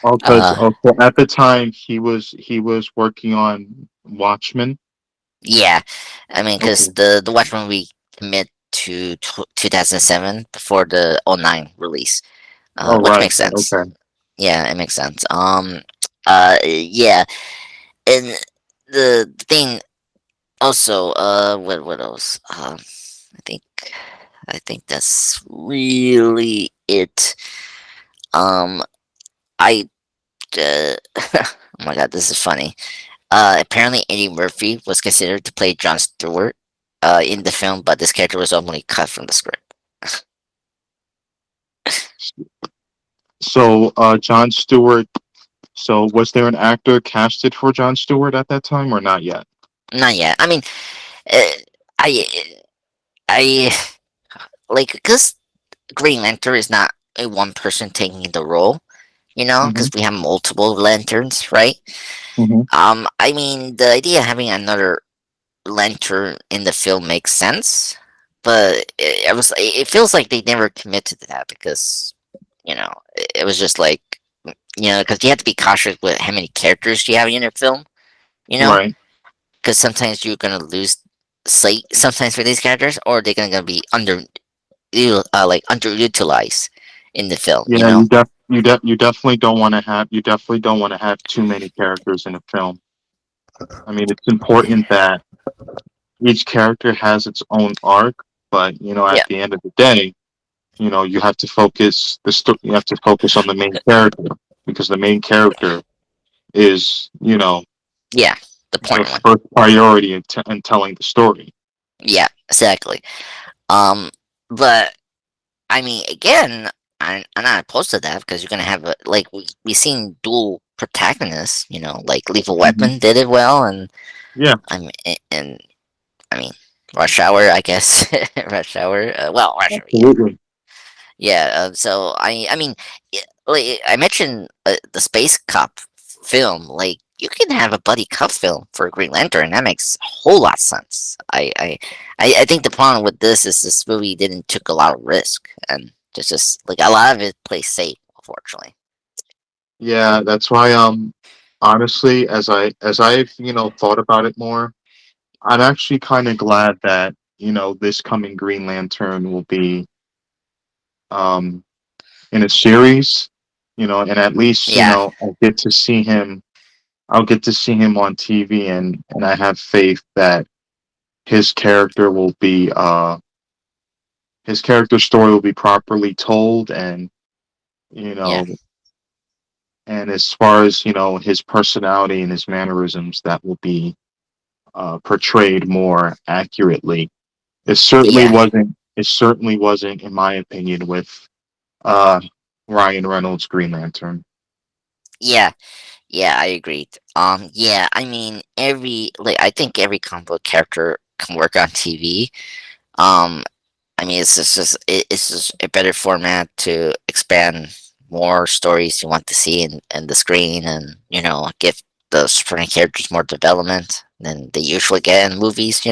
Oh, because Uh, at the time he was working on Watchmen. yeah, I mean, because Okay. the Watchmen we commit to 2007 before the '09 release, Oh, which right. makes sense. Okay. Yeah, it makes sense. Yeah, and the thing also, what else? I think I think that's really it. Um, I oh my god, this is funny. Apparently Eddie Murphy was considered to play Jon Stewart, in the film, but this character was only cut from the script. So, John Stewart. So, was there an actor casted for John Stewart at that time, or not yet? Not yet. I mean, uh, I I like because Green Lantern is not a one person taking the role, Hmm. because we have multiple lanterns, right? Hmm. I mean, the idea of having another lantern in the film makes sense, but it feels like they never committed to that because it was just like because you have to be cautious with how many characters you have in your film, you know, Right. because sometimes you're gonna lose sight sometimes for these characters, or they're gonna be underutilized in the film, you Yeah, know. you definitely don't want to have too many characters in a film. I mean, it's important that each character has its own arc, but Yeah, at the end of the day, you have to focus on the main character because the main character is yeah, the the point one. first priority in telling the story. Yeah, exactly. Um, but I mean, again, I'm not opposed to that because you're gonna have like we seen dual protagonists. Like Lethal Hmm. Weapon did it well, and Yeah, and I mean, Rush Hour, I guess. Rush Hour. Well, Rush Hour. Yeah, absolutely. yeah. So I mean, like I mentioned the Space Cop film. Like you can have a buddy cop film for Green Lantern, and that makes a whole lot of sense. I think the problem with this is this movie didn't took a lot of risk, and just like a lot of it plays safe, unfortunately. Yeah, that's why. honestly, as I've thought about it more, I'm actually kind of glad that this coming Green Lantern will be um in a series, and at least Yeah, I'll get to see him on TV, and I have faith that his character will be his character story will be properly told, and you yeah, know and as far as his personality and his mannerisms, that will be portrayed more accurately. yeah, It certainly wasn't, in my opinion, with uh Ryan Reynolds Green Lantern. yeah, yeah. I agreed. Yeah. I mean, I think every comic book character can work on TV. Um, I mean, it's just a better format to expand more stories you want to see in the screen, and give the supporting characters more development than they usually get in movies.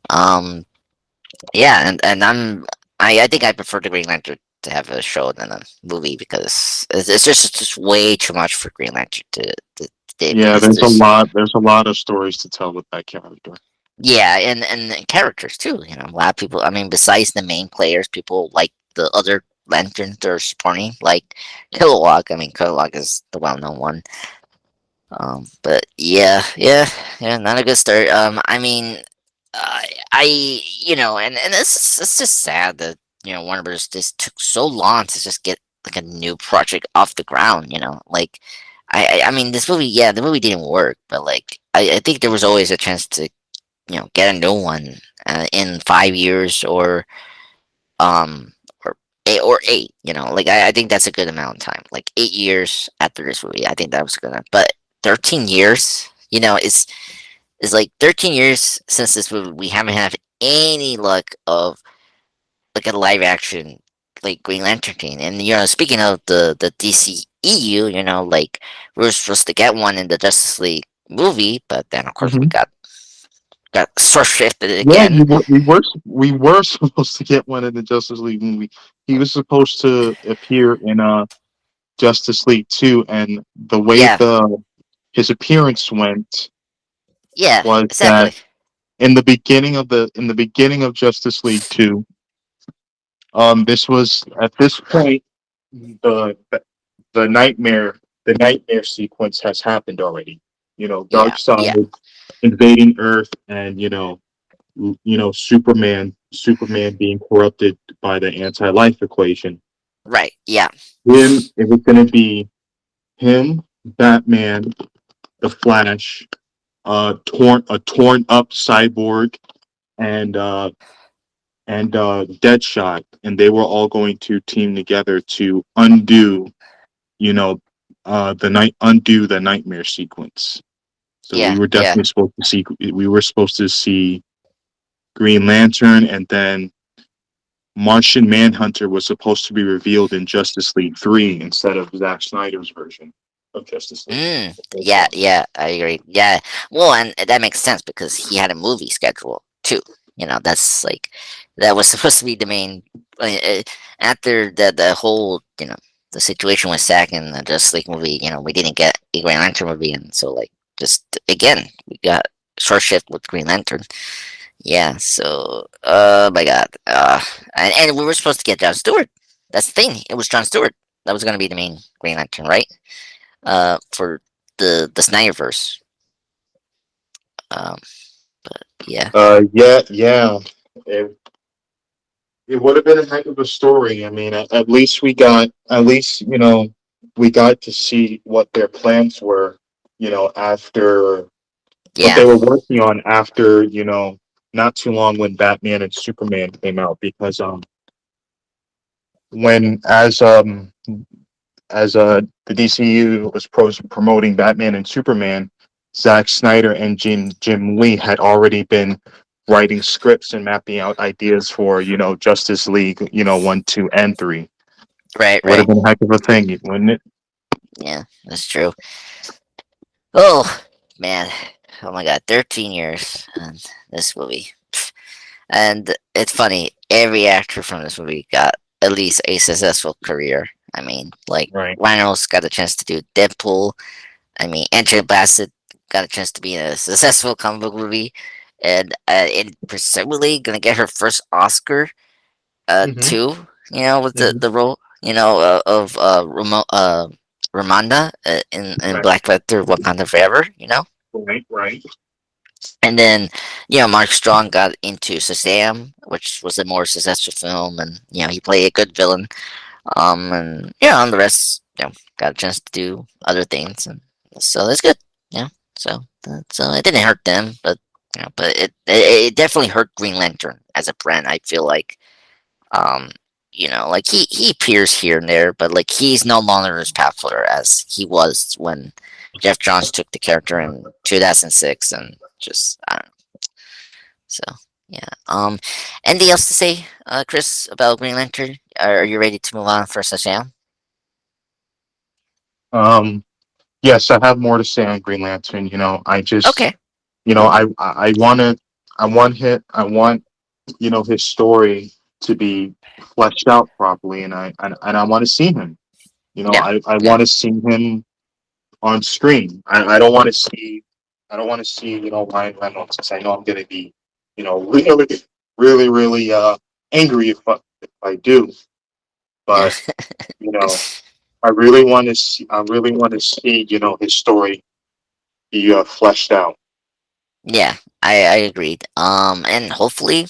Um, yeah, I think I prefer the Green Lantern to have a show than a movie because it's just way too much for Green Lantern to do Yeah, because there's there's a lot of stories to tell with that character. yeah, and characters too. A lot of people. I mean, besides the main players, people like the other lanterns they're supporting, like Kilowog. I mean, Kilowog is the well-known one. But yeah, not a good start. I mean, and it's just sad that Warner Bros. Just took so long to just get like a new project off the ground. Like I mean, this movie, yeah, the movie didn't work, but like I think there was always a chance to get a new one in 5 years um or eight. Like I think that's a good amount of time. Like 8 years after this movie, I think that was gonna. But 13 years, is like 13 years since this movie. We haven't had any luck of like a live action like Green Lantern thing. And speaking of the DCEU, like we were supposed to get one in the Justice League movie, but then of course we Hmm. got short shifted Yeah, again. we were supposed to get one in the Justice League movie. He was supposed to appear in Justice League 2, and the way Yeah, the his appearance went yeah, was exactly. that in the beginning of Justice League 2, this was at this point the the, the nightmare sequence has happened already. Yeah, yeah, Darkseid invading Earth, and Superman being corrupted by the anti-life equation. right. Yeah, It was going to be him, Batman, the Flash, a torn up Cyborg, and Deadshot, and they were all going to team together to you know, undo the nightmare sequence. So yeah, yeah. we were supposed to see Green Lantern, and then Martian Manhunter was supposed to be revealed in Justice League 3 instead of Zack Snyder's version of Justice League, the first Yeah, one. yeah, I agree. Yeah, well, and that makes sense because he had a movie schedule too. That's like that was supposed to be the main. After the whole the situation with Zack and the Justice League movie, we didn't get a Green Lantern movie, and so like just again we got short shift with Green Lantern. Yeah, so my God, and we were supposed to get John Stewart. That's the thing. It was John Stewart that was going to be the main Green Lantern, right? For the Snyderverse. Um, but yeah, Yeah. It, it would have been a heck of a story. I mean, at least, we got to see what their plans were, after what yeah, they were working on after, not too long when Batman and Superman came out, because when as the DCU was promoting Batman and Superman, Zack Snyder and Jim Lee had already been writing scripts and mapping out ideas for Justice League 1, 2, and 3. right, Would have right. been a heck of a thing, wouldn't it? Yeah, that's true. Oh man, oh my God, 13 years and this movie, and it's funny. Every actor from this movie got at least a successful career. I mean, like Right. Reynolds got the chance to do Deadpool. I mean, Angela Bassett got a chance to be in a successful comic book movie, and presumably gonna get her first Oscar. Hmm. Too. You know, with the Hmm. the role. You know, of Ramonda in Right, Black Panther: Wakanda Forever. You know. right, right. And then, Mark Strong got into Shazam, which was a more successful film, and he played a good villain. And on the rest, got a chance to do other things, and so that's good. Yeah, so it didn't hurt them, but it definitely hurt Green Lantern as a brand. I feel like, um, like he appears here and there, but like he's no longer as popular as he was when Jeff Johns took the character in 2006, and just I don't know. So yeah. Anything else to say, Chris, about Green Lantern? Are you ready to move on for Shazam? Um, yes, I have more to say on Green Lantern. I just, Okay. I want to, I want, his story to be fleshed out properly, and I want to see him. Yeah. I Yeah. want to see him on screen. I don't want to see, Ryan Reynolds, because I know I'm going to be, really, really, really angry if I do. Yeah. But you know, I really want to see, his story be fleshed out. Yeah. I agreed. And hopefully,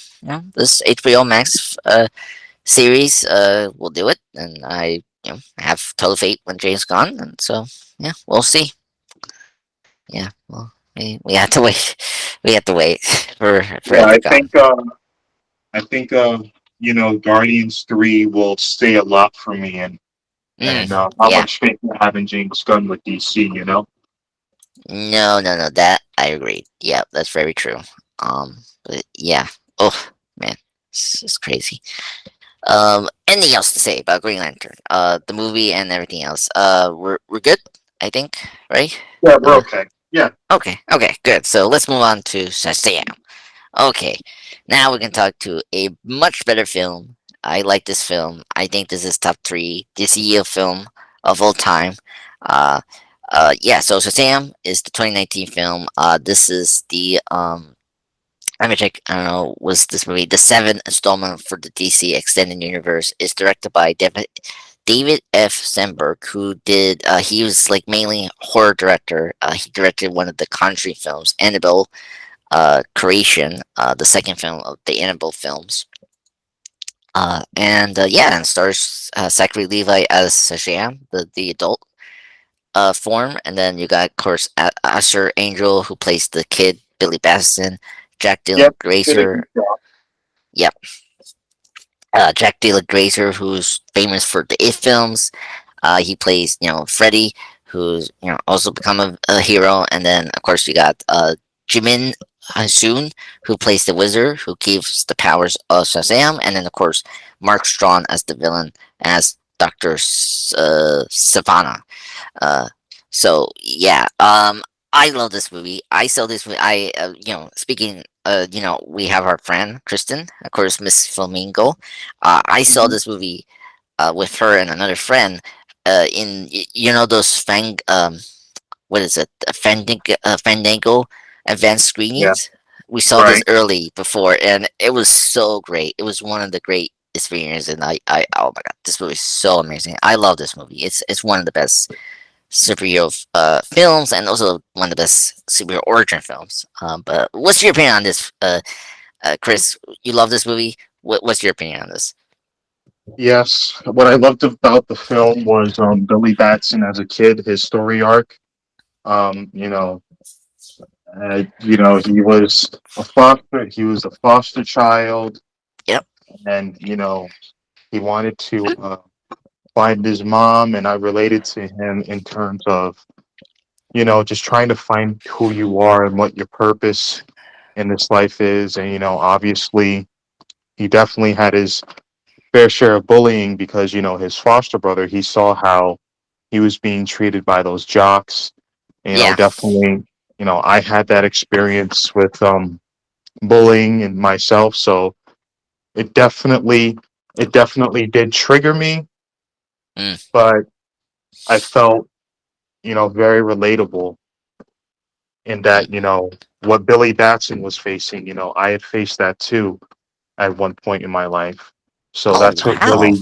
this HBO Max series will do it, and I have total faith when Jay's gone, and so yeah, we'll see. Yeah. Well, we have to wait. We have to wait for Yeah, it to come. I think, Guardians 3 will stay a lot for me, and how Yeah. much faith I have in James Gunn with DC. No, no, no. That I agree. Yeah, that's very true. But yeah. Oh man, it's crazy. Anything else to say about Green Lantern? The movie and everything else. We're good. I think, right? Yeah, we're Uh, okay. Yeah, okay, okay, good. So let's move on to Shazam. Okay, now we can talk to a much better film. I like this film. I think this is top three DCEU film of all time. Uh, yeah. So Shazam is the 2019 film. This is the let me check. I don't know. Was this movie the seventh installment for the DC Extended Universe? It's directed by David F. Sandberg, who did. He was like mainly horror director. He directed one of the Conjuring films, Annabelle, Creation, the second film of the Annabelle films. And yeah, and stars Zachary Levi as Shazam, the adult form, and then you got, of course, Asher Angel, who plays the kid, Billy Batson, Jack Dylan yep, did a good Grazer. job. Yep, Jack Dylan Grazer, who's famous for the It films. He plays, Freddy, who's also become a hero, and then of course you got Djimon Hounsou, who plays the wizard, who gives the powers of Shazam, and then of course Marc Strong as the villain, as Doctor Sivana. Uh, so yeah, I love this movie. I saw this movie. Speaking. We have our friend Kristen, of course, Miss Flamingo. I saw Mhm. this movie with her and another friend in those what is it, Fandango advanced Yeah, screenings. We saw this right. early before, and it was so great. It was one of the great experiences, and I oh my god, this movie is so amazing. I love this movie. It's one of the best superhero films, and also one of the best superhero origin films. But what's your opinion on this, Chris? You love this movie. What's your opinion on this? Yes, what I loved about the film was Billy Batson as a kid, his story arc. Um, you know, he was a foster child, Yep. and he wanted to find his mom, and I related to him in terms of just trying to find who you are and what your purpose in this life is, and obviously he definitely had his fair share of bullying because his foster brother, he saw how he was being treated by those jocks. Yeah. Definitely, I had that experience with bullying and myself, so it definitely did trigger me, Mm, but I felt very relatable in that, what Billy Batson was facing, I had faced that too at one point in my life. So Oh that's what wow. really,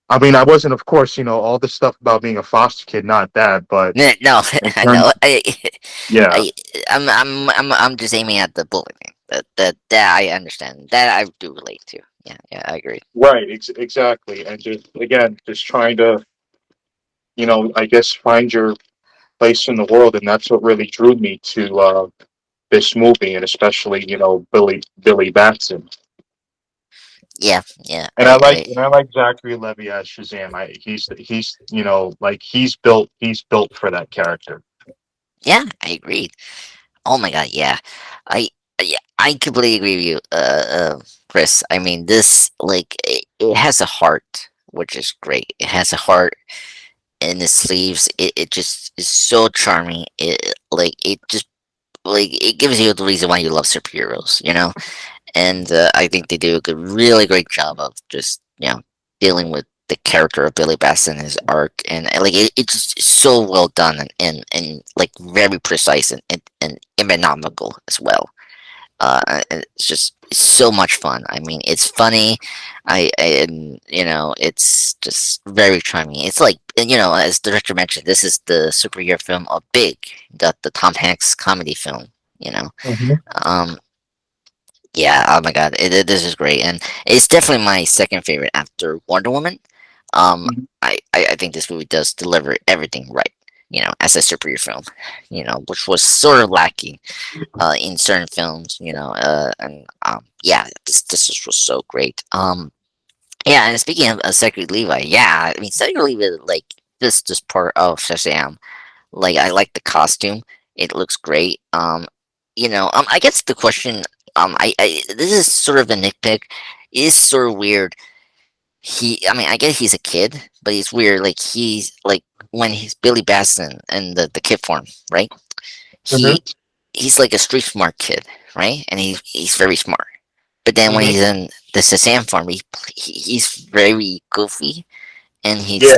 I mean, I wasn't, of course, all the stuff about being a foster kid, not that, but No, in I terms, know. yeah, I, I'm just aiming at the bullet thing. That I understand. That I do relate to. Yeah, yeah, I agree. right, exactly. And just, again, just trying to, I guess find your place in the world. And that's what really drew me to this movie, and especially, Billy Batson. Yeah, yeah. And I like Zachary Levi as Shazam. He's like he's built for that character. Yeah, I agree. Oh my god, yeah. I yeah, I completely agree with you, Chris. I mean, this like it has a heart, which is great. It has a heart in the sleeves. It just is so charming. It just it gives you the reason why you love superheroes, you know. And I think they do a really great job of just dealing with the character of Billy Batson and his arc, and like it's just so well done and like very precise and economical as well. And it's so much fun. I mean, it's funny. And it's just very charming. It's like, and, as the director mentioned, this is the superhero film of Big, the Tom Hanks comedy film. You know, Hmm. um, yeah, oh my god, this is great, and it's definitely my second favorite after Wonder Woman. Um, I think this movie does deliver everything right, as a superhero film, which was sort of lacking in certain films, and yeah, was so great. Yeah, and speaking of Zachary Levi, yeah, I mean Zachary Levi, like this part of Shazam, like I like the costume. It looks great. I guess the question, I this is sort of a nitpick. It is sort of weird. I mean, I guess he's a kid, but he's weird. Like he's like when he's Billy Batson and the kid form, right? Hmm. He he's like a street smart kid, right? And he's very smart. But then when Hmm. he's in the Shazam form, he's very goofy, and he's Yeah,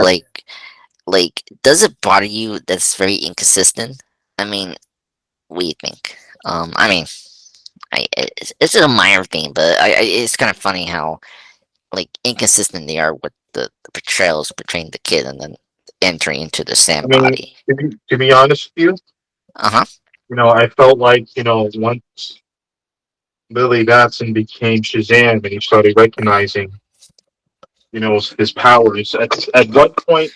does it bother you that's very inconsistent? I mean, what do you think? I mean, it's a minor thing, but it's kind of funny how inconsistent they are with the portrayals between the kid and then entering into the I sand mean, body. to be honest with you, Uh huh. I felt like once Billy Batson became Shazam and he started recognizing his powers. At what point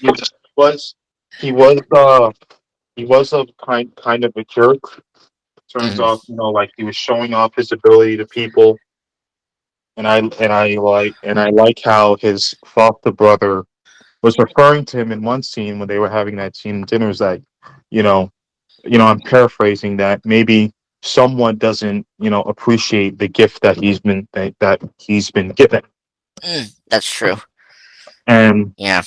was he was uh he was a kind of a jerk. Turns Hmm. off, like he was showing off his ability to people, and I like how his foster brother was referring to him in one scene when they were having that scene in dinners that, you know, I'm paraphrasing that maybe someone doesn't, appreciate the gift that he's been given. That's true. And Yeah.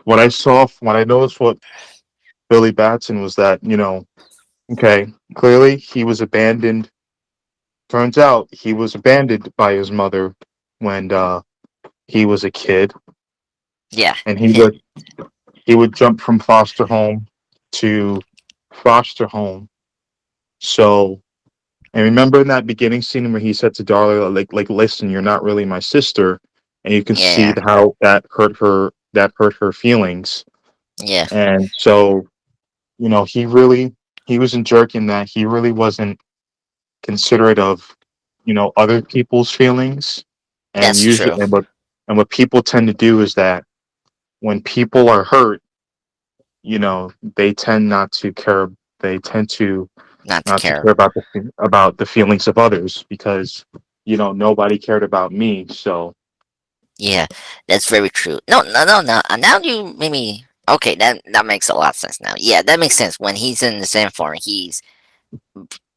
what I noticed what Billy Batson was that, okay, clearly he was abandoned. Turns out he was abandoned by his mother when he was a kid, Yeah. and he would jump from foster home to foster home. So, and remember in that beginning scene where he said to Darla, like, listen, you're not really my sister, and you can see Yeah. how that hurt her feelings. Yeah. And so, he was a jerk in that he really wasn't considerate of, other people's feelings. And That's usually, true. and what people tend to do is that when people are hurt, they tend not to care. They tend to Not to not to care. care about the feelings of others because nobody cared about me. So Yeah, that's very true. No, no, no, no. Now you maybe okay. That makes a lot of sense now. Yeah, that makes sense. When he's in the sand farm, he's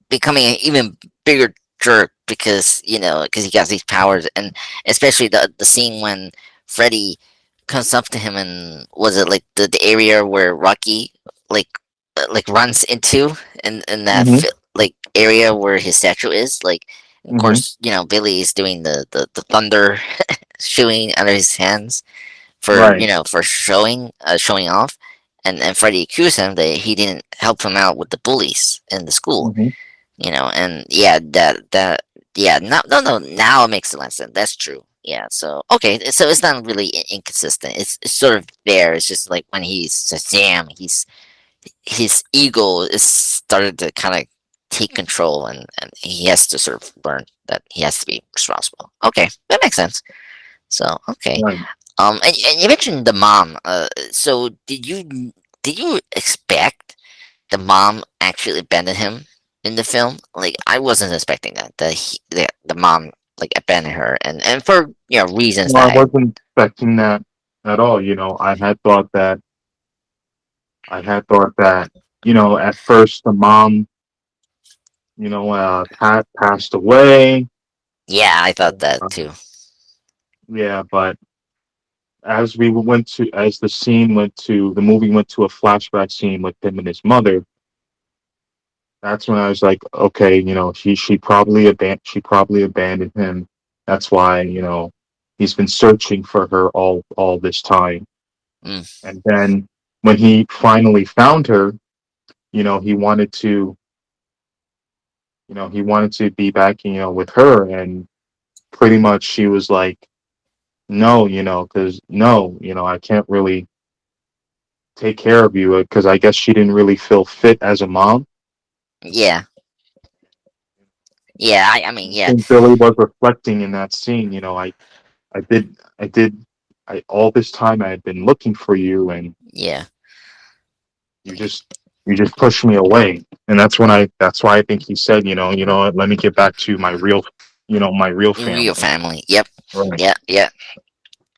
becoming an even bigger jerk because he got these powers, and especially the scene when Freddy comes up to him and was it like the area where Rocky like runs into in that hmm area where his statue is like. Of hmm course, Billy is doing the thunder shooting out of his hands for right, for showing off, and Freddy accused him that he didn't help him out with the bullies in the school. Hmm. And yeah, that yeah, no, now it makes sense. That's true. Yeah, so okay, so it's not really inconsistent. It's sort of there. It's just like when he's Shazam, his ego is started to kind of take control, and he has to sort of learn that he has to be responsible. Okay, that makes sense. So okay, Right. and you mentioned the mom. So did you expect the mom actually abandoned him in the film? Like I wasn't expecting that. That the mom like abandoned her, and for reasons No, that I I wasn't expecting that at all. I had thought that, at first the mom, had passed away. yeah, I thought that Um, too. yeah, but as the movie went to a flashback scene with him and his mother, that's when I was like, okay, she probably abandoned him. That's why, he's been searching for her all this time. Mm, And then when he finally found her, he wanted to, be back, with her, and pretty much she was like, no, because no, I can't really take care of you, because I guess she didn't really feel fit as a mom. yeah, yeah. I mean, I yeah, think Billy was reflecting in that scene. I did, all this time I had been looking for you, and yeah. you just, pushed me away. And that's why I think he said, what, let me get back to my real Real family. family. Yep. Right. Yeah, yeah,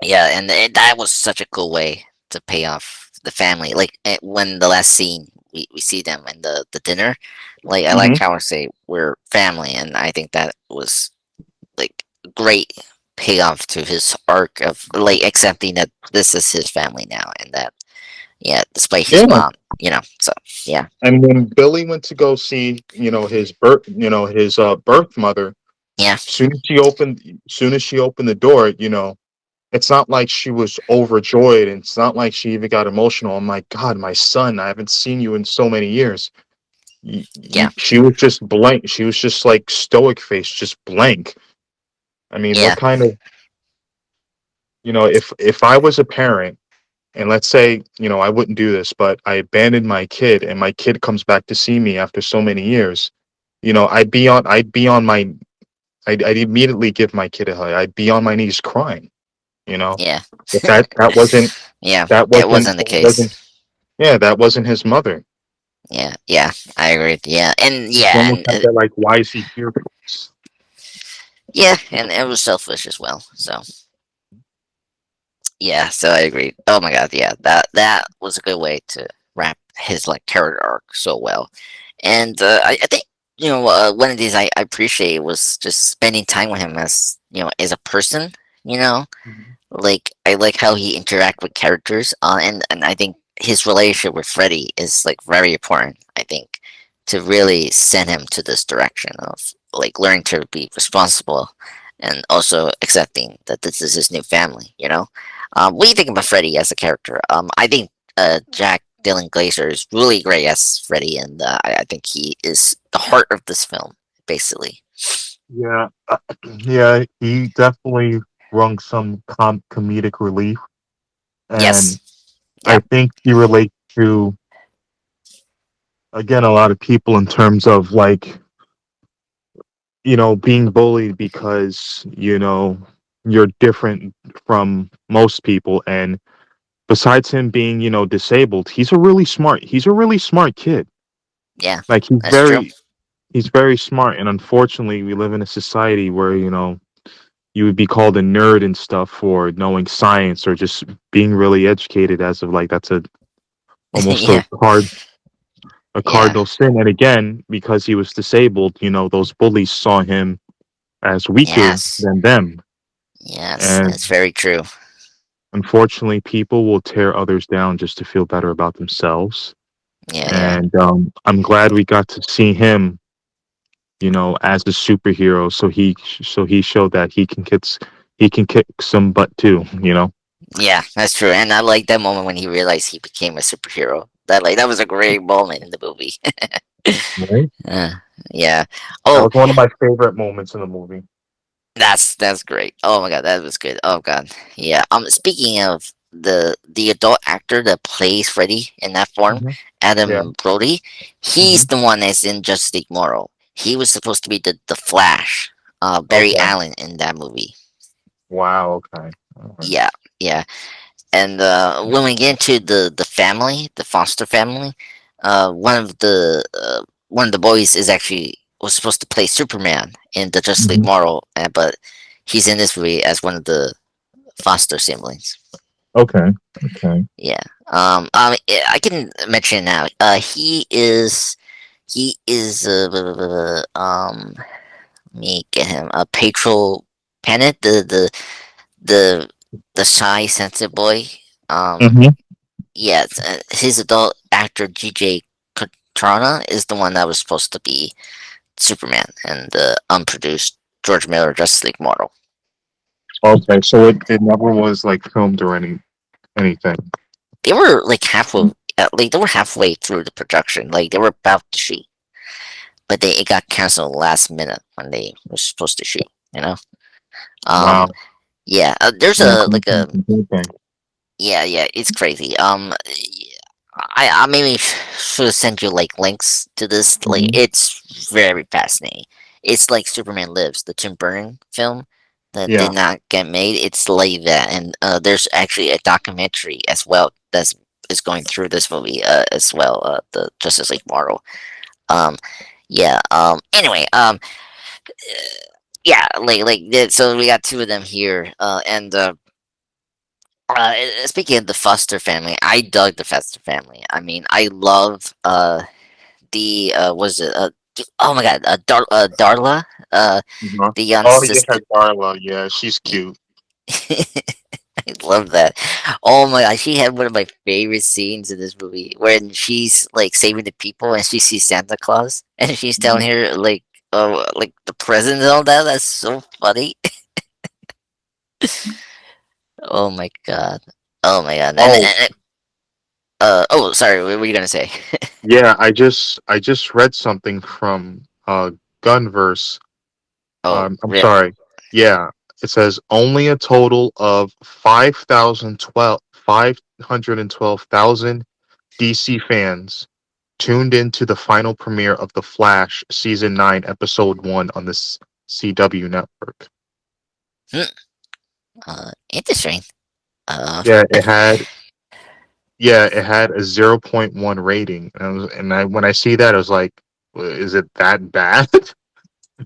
yeah. And that was such a cool way to pay off the family. Like when the last scene we see them in the dinner. Like I like Hmm. how I say we're family, and I think that was like great payoff to his arc of like accepting that this is his family now, and that yeah, despite his Yeah. mom, so yeah, And when Billy went to go see, his birth mother, yeah, soon as she opened the door, it's not like she was overjoyed, and it's not like she even got emotional. I'm like, God, my son, I haven't seen you in so many years. yeah, She was just blank. She was just like stoic face, just blank. I mean, what yeah, kind of, if I was a parent, and let's say, I wouldn't do this, but I abandoned my kid, and my kid comes back to see me after so many years, I'd be on my, I'd immediately give my kid a hug. I'd be on my knees crying, you know. yeah, But that wasn't yeah. that It wasn't wasn't the that wasn't case. yeah, that wasn't his mother. Yeah, yeah, I agree. Yeah, and He yeah, almost and had that, like, why is he here face. yeah, and it was selfish as well. So yeah, so I agree. Oh my god, yeah, that was a good way to wrap his like character arc so well. And I think one of these I appreciate was just spending time with him as as a person. You know, Mhm. like I like how he interact with characters. And I think his relationship with Freddy is like very important. I think to really send him to this direction of like learning to be responsible and also accepting that this is his new family. What do you think about Freddy as a character? I think Jack Dylan Glazer is really great as Freddy, and I think he is the heart of this film, basically. Yeah, yeah, he definitely brung some comedic relief, and Yes. I Yeah. think he relates to, again, a lot of people in terms of, like, being bullied because, you're different from most people. And besides him being, disabled, he's a really smart kid. Yeah. Like, That's true. he's very smart. And unfortunately, we live in a society where, you would be called a nerd and stuff for knowing science, or just being really educated, as of like that's a almost Yeah. a Yeah. cardinal sin. And again, because he was disabled, those bullies saw him as weaker Yes. than them. Yes. And That's very true. unfortunately, people will tear others down just to feel better about themselves. Yeah. Yeah. And I'm glad we got to see him, as a superhero. So he showed that he can kick some butt too. Yeah, that's true. And I like that moment when he realized he became a superhero. That was a great moment in the movie. Right? uh, yeah. That Oh, was one of my favorite moments in the movie. that's great. Oh my god, that was good. Oh god. Yeah. Speaking of the adult actor that plays Freddy in that form, Hmm. Yeah. Adam Brody, Hmm. he's the one that's in Justice League Moral. He was supposed to be the Flash, Barry Okay. Allen in that movie. Wow. Okay. All right. Yeah, yeah. And when we get into the family, the Foster family, one of the boys is actually was supposed to play Superman in the Justice League Hmm. Moral, but he's in this movie as one of the Foster siblings. Okay. Okay. Yeah. I can mention now. He is let me get him Pedro Pennant, the the shy sensitive boy. Um, Hmm. yeah, his adult actor GJ Katrana is the one that was supposed to be Superman and the unproduced George Miller Justice League model. Okay. So it never was like filmed or anything. They were they were halfway through the production. Like they were about to shoot, but it got canceled last minute when they were supposed to shoot. You know. Um. Wow. Yeah. There's Yeah. a like a yeah, yeah, it's crazy. I maybe should send you like links to this. Like, Hmm. it's very fascinating. It's like Superman Lives, the Tim Burton film that Yeah. did not get made. It's like that, and there's actually a documentary as well that's is going through this movie as well. The Justice League Marvel. Um, yeah. Anyway. Yeah. So we got two of them here. And speaking of the Foster family, I dug the Foster family. I mean, I love the was it oh my god, Darla, Uh-huh. the young Oh yeah, sister. Darla. Yeah, she's cute. I love that. Oh my god, she had one of my favorite scenes in this movie when she's like saving the people and she sees Santa Claus and she's telling Mhm. her like the present and all that. That's so funny. Oh my god. Oh my god. Oh Oh, sorry, what were you gonna say? yeah, I just read something from Gunverse. Oh, I'm really? sorry. Yeah, it says only a total of 512,512,000 DC fans tuned into the final premiere of The Flash season 9 episode 1 on the CW network. Hmm. Interesting. Uh, Yeah, it had a zero point 0.1 rating. And when I see that I was like, is it that bad?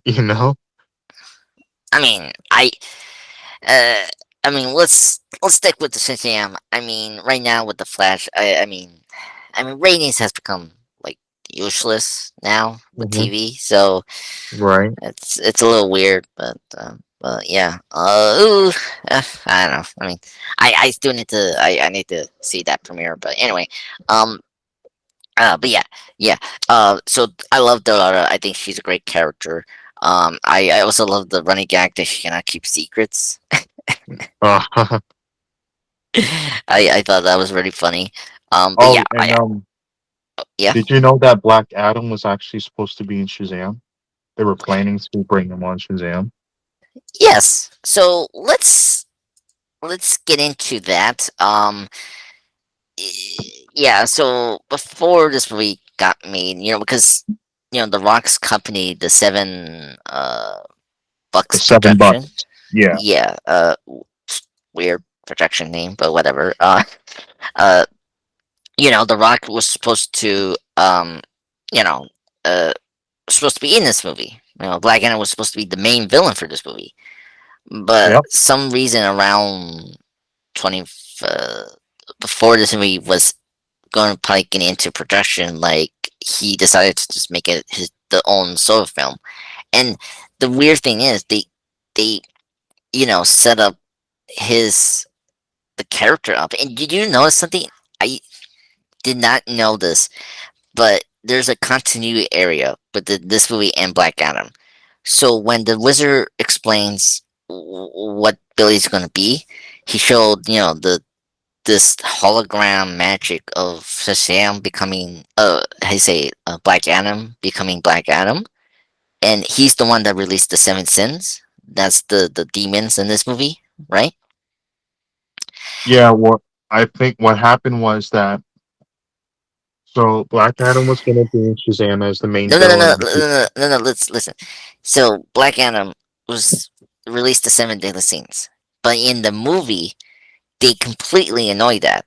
you know? I mean, uh, I mean, let's stick with the Shazam. I mean, right now with the Flash, I mean, ratings has become like useless now with Hmm. TV, so Right. it's a little weird, but yeah. Ooh, I don't know. I mean, I still need to I need to see that premiere, but anyway, um, but yeah, yeah. So I love Dolores. I think she's a great character. I also love the running gag that she cannot keep secrets. Uh, I thought that was really funny. But oh, yeah, and yeah. did you know that Black Adam was actually supposed to be in Shazam? They were planning to bring him on Shazam. Yes. So let's get into that. Yeah. So before this movie got made, because the Rock's company, the Seven The Bucks $7. projection. Yeah. Yeah. Weird projection name, but whatever. Uh, The Rock was supposed to you know, uh supposed to be in this movie. Black Adam was supposed to be the main villain for this movie, but Yep. some reason around 20 uh, before this movie was going to probably get into production, like he decided to just make it his the own solo film. And the weird thing is, they set up his the character up. And did you notice something? I did not know this, but there's a continuity area with this movie and Black Adam. So when the wizard explains what Billy's gonna be. He showed, the this hologram magic of Shazam becoming, how you say, Black Adam becoming Black Adam, and he's the one that released the Seven Sins. That's the demons in this movie, right? Yeah, what I think what happened was that so Black Adam was going to be Shazam as the main No, no, no, no, villain. no, no, no, no, no. Let's listen. So Black Adam was released the Seven Deadly Sins, but in the movie they completely annoyed that,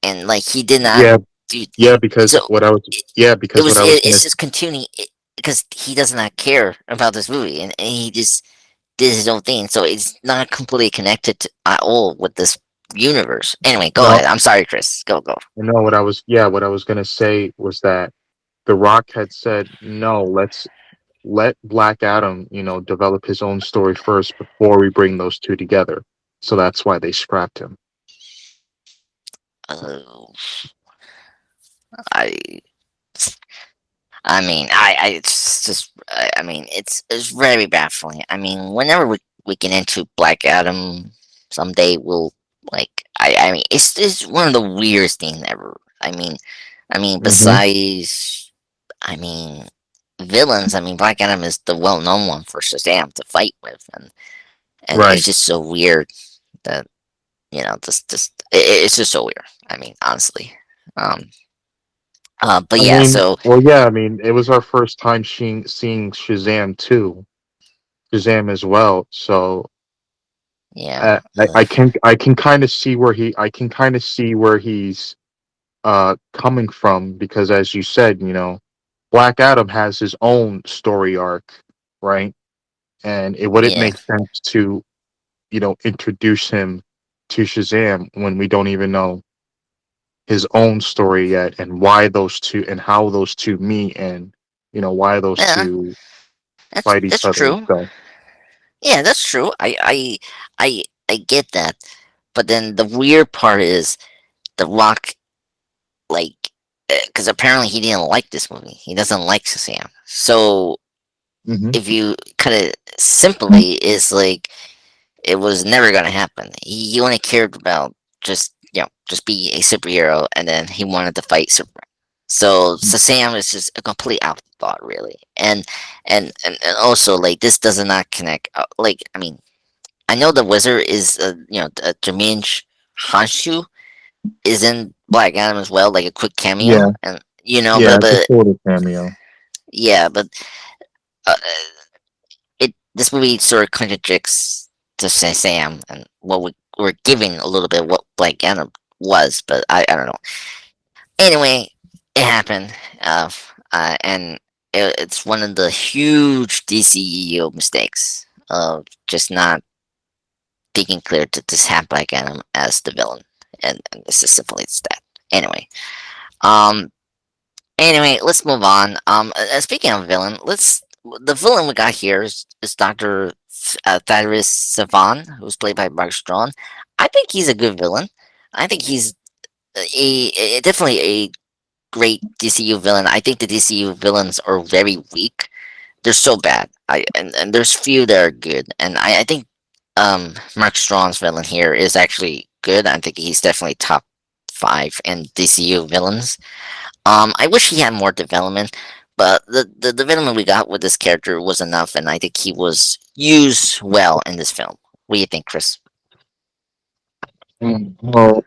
and like he did not Yeah, do. yeah, because So what I was it, yeah, it because what was I was gonna it's just continuing because he does not care about this movie, and he just did his own thing. So it's not completely connected at all with this universe. Anyway, go no, ahead. I'm sorry, Chris. Go. no, what I was gonna say was that The Rock had said, no, let's let Black Adam, develop his own story first before we bring those two together. So that's why they scrapped him. Uh, I it's just, I mean, it's very baffling. I mean, whenever we get into Black Adam, someday we'll like, I mean, it's one of the weirdest things ever. Hmm. Besides, I mean, villains. I mean, Black Adam is the well-known one for Shazam to fight with, and it's Right. just so weird that it's just so weird. I mean, honestly, um, but I yeah, mean, so well, yeah, I mean, it was our first time seeing Shazam too, Shazam as well. So yeah. I can kind of see where he's coming from because, as you said, Black Adam has his own story arc, right? And it wouldn't Yeah. make sense to introduce him to Shazam when we don't even know his own story yet and why those two and how those two meet and why those Yeah, two fight that's each other and true. stuff. Yeah, that's true. I get that. But then the weird part is The Rock, like, because apparently he didn't like this movie. He doesn't like Shazam. So Hmm. if you cut it simply, is like it was never gonna happen. He only cared about just be a superhero, and then he wanted to fight Superman. So Shazam is just a complete afterthought, really. And also, like, this does not connect. Like, I mean, I know the wizard is, Djimon Hounsou is in Black Adam as well, like a quick cameo, Yeah, and yeah, it's a sort of cameo. yeah, but uh, it this movie sort of contradicts to Shazam and what we're giving a little bit of what Black Adam was, but I don't know. Anyway, it happened, and it's one of the huge DCEU mistakes of just not thinking clear to just have Black Adam as the villain, and this is simply it's that. Anyway, um, let's move on. Speaking of villain, the villain we got here is Doctor Thaddeus Sivana, who's played by Mark Strong. I think he's a good villain. I think he's definitely a great DCU villain. I think the DCU villains are very weak. They're so bad. And there's few that are good. And I think Mark Strong's villain here is actually good. I think he's definitely top five in DCU villains. I wish he had more development, but the development we got with this character was enough, and I think he was used well in this film. What do you think, Chris? Well,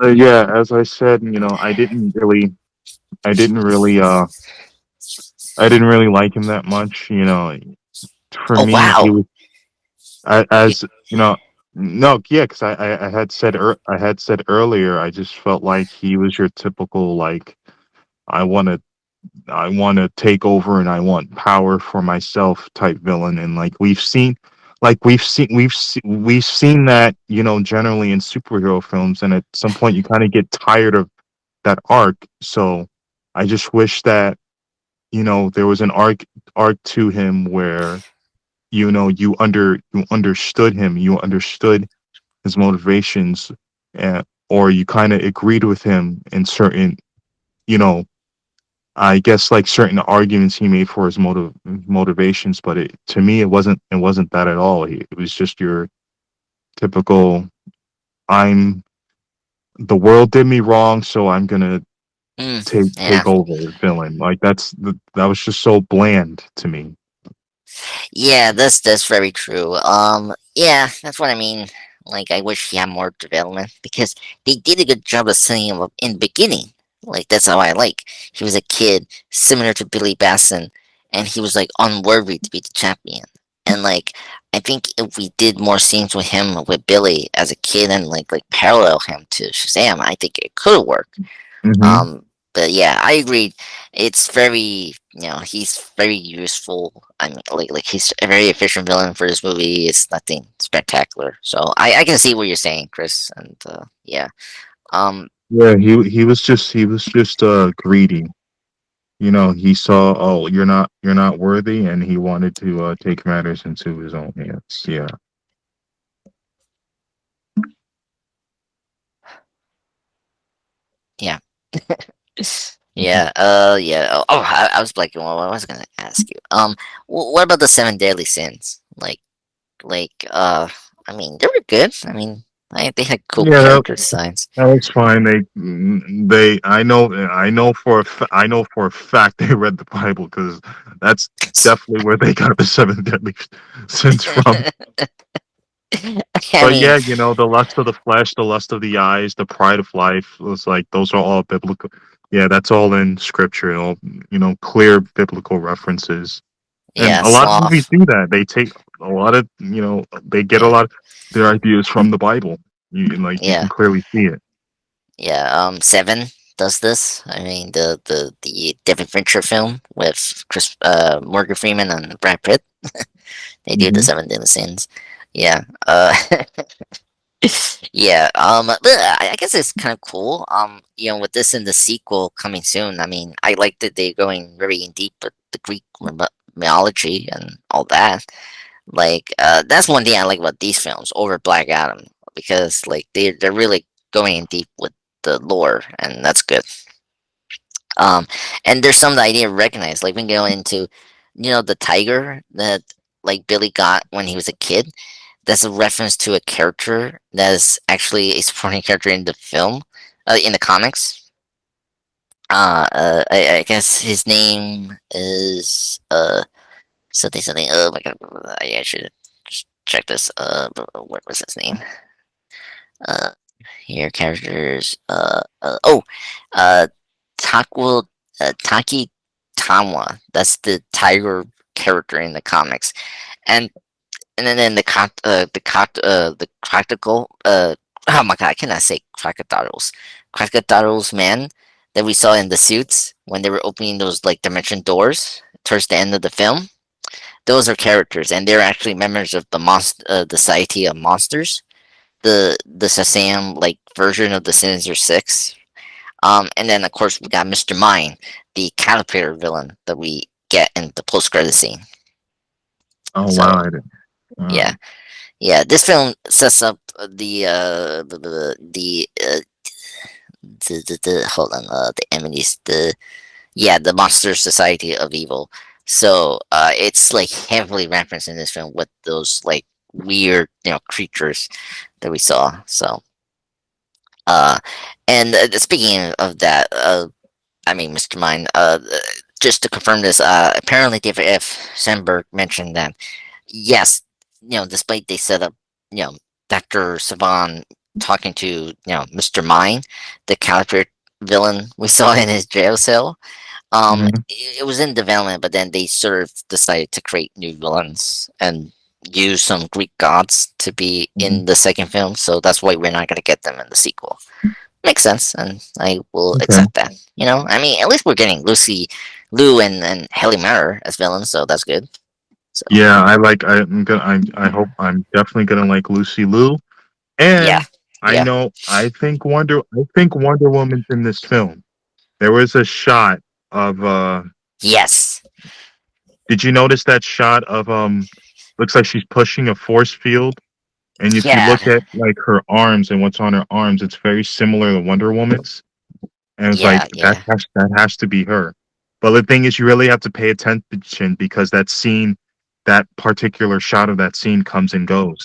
yeah, as I said, I didn't really, I didn't really like him that much. For Oh me, he wow! was as no, yeah, because I had said earlier, I just felt like he was your typical like I want to I want to take over and I want power for myself type villain, and we've seen that generally in superhero films, and at some point you kind of get tired of that arc. So I just wish that there was an arc to him where you understood him, you understood his motivations, or you kind of agreed with him in certain you know I guess like certain arguments he made for his motivations, but to me it wasn't that at all. It was just your typical. I'm the world did me wrong, so I'm gonna Mm, take yeah. over villain. Like that was just so bland to me. Yeah, that's very true. Yeah, that's what I mean. Like, I wish he had more development because they did a good job of setting him up in the beginning. Like, that's how I like. He was a kid, similar to Billy Batson, and he was like unworthy to be the champion. And like, I think if we did more scenes with him with Billy as a kid and like parallel him to Shazam, I think it could work. Hmm. But yeah, I agree. It's very, he's very useful. I mean, like he's a very efficient villain for this movie. It's nothing spectacular. So I can see what you're saying, Chris. And yeah, um, Yeah, he was just greedy. He saw, oh, you're not worthy, and he wanted to take matters into his own hands. Yeah. yeah, yeah, yeah. I was blanking. What was I gonna ask you? What about the seven deadly sins? Like, I mean, they were good. I mean, they had cool Yeah, character designs. that was fine. I know for a fact they read the Bible because that's definitely where they got the seven deadly sins from. I But mean, yeah, the lust of the flesh, the lust of the eyes, the pride of life, was like those are all biblical. Yeah, that's all in scripture, all clear biblical references. And yeah, a lot of movies sloth. do that. They take a lot of, they get a Yeah, lot of their ideas from the Bible. You yeah, can clearly see it. yeah. Seven does this. I mean, the David Fincher film with Morgan Freeman and Brad Pitt. They do the Hmm. seven deadly sins. Yeah. Yeah. But I guess it's kind of cool. With this in the sequel coming soon. I mean, I like that they're going very in deep with the Greek mythology and all that. Like, that's one thing I like about these films over Black Adam because like they're really going in deep with the lore, and that's good. Um, and there's some that I didn't recognize. Like we can go into, the tiger that like Billy got when he was a kid. That's a reference to a character that is actually a supporting character in the film, in the comics. I guess his name is something something. Oh my god, I should just check this. What was his name? Uh, Here characters. Uh, Taki Tamwa. That's the tiger character in the comics, and then the practical. Oh my god, I cannot say crocodiles man that we saw in the suits when they were opening those like dimension doors towards the end of the film. Those are characters, and they're actually members of the Society of Monsters, the Shazam like version of the Sinister Six. And then of course we got Mr. Mime, the caterpillar villain that we get in the post credit scene. Oh So wow, I didn't. yeah, Wow. yeah, this film sets up the hold on, the enemies, the Monster Society of Evil. So it's like heavily referenced in this film with those like weird creatures that we saw. So uh and speaking of that, I mean, Mr. Mine, just to confirm this, apparently David F. Sandberg mentioned that yes, despite they set up, Dr. Savan talking to, Mr. Mine, the counterfeit villain we saw in his jail cell, Hmm. it was in development, but then they sort of decided to create new villains and use some Greek gods to be Hmm. in the second film, so that's why we're not going to get them in the sequel. Makes sense, and I will Okay. accept that. I mean, at least we're getting Lou, and Halle Mara as villains, so that's good. So Yeah, I hope I'm definitely gonna like Lucy Liu. yeah, And yeah, I think Wonder Woman's in this film. There was a shot of yes, did you notice that shot of looks like she's pushing a force field, and if you yeah, look at like her arms and what's on her arms, it's very similar to Wonder Woman's. And it's yeah, like that yeah, has to be her. But the thing is, you really have to pay attention because that particular shot of that scene comes and goes.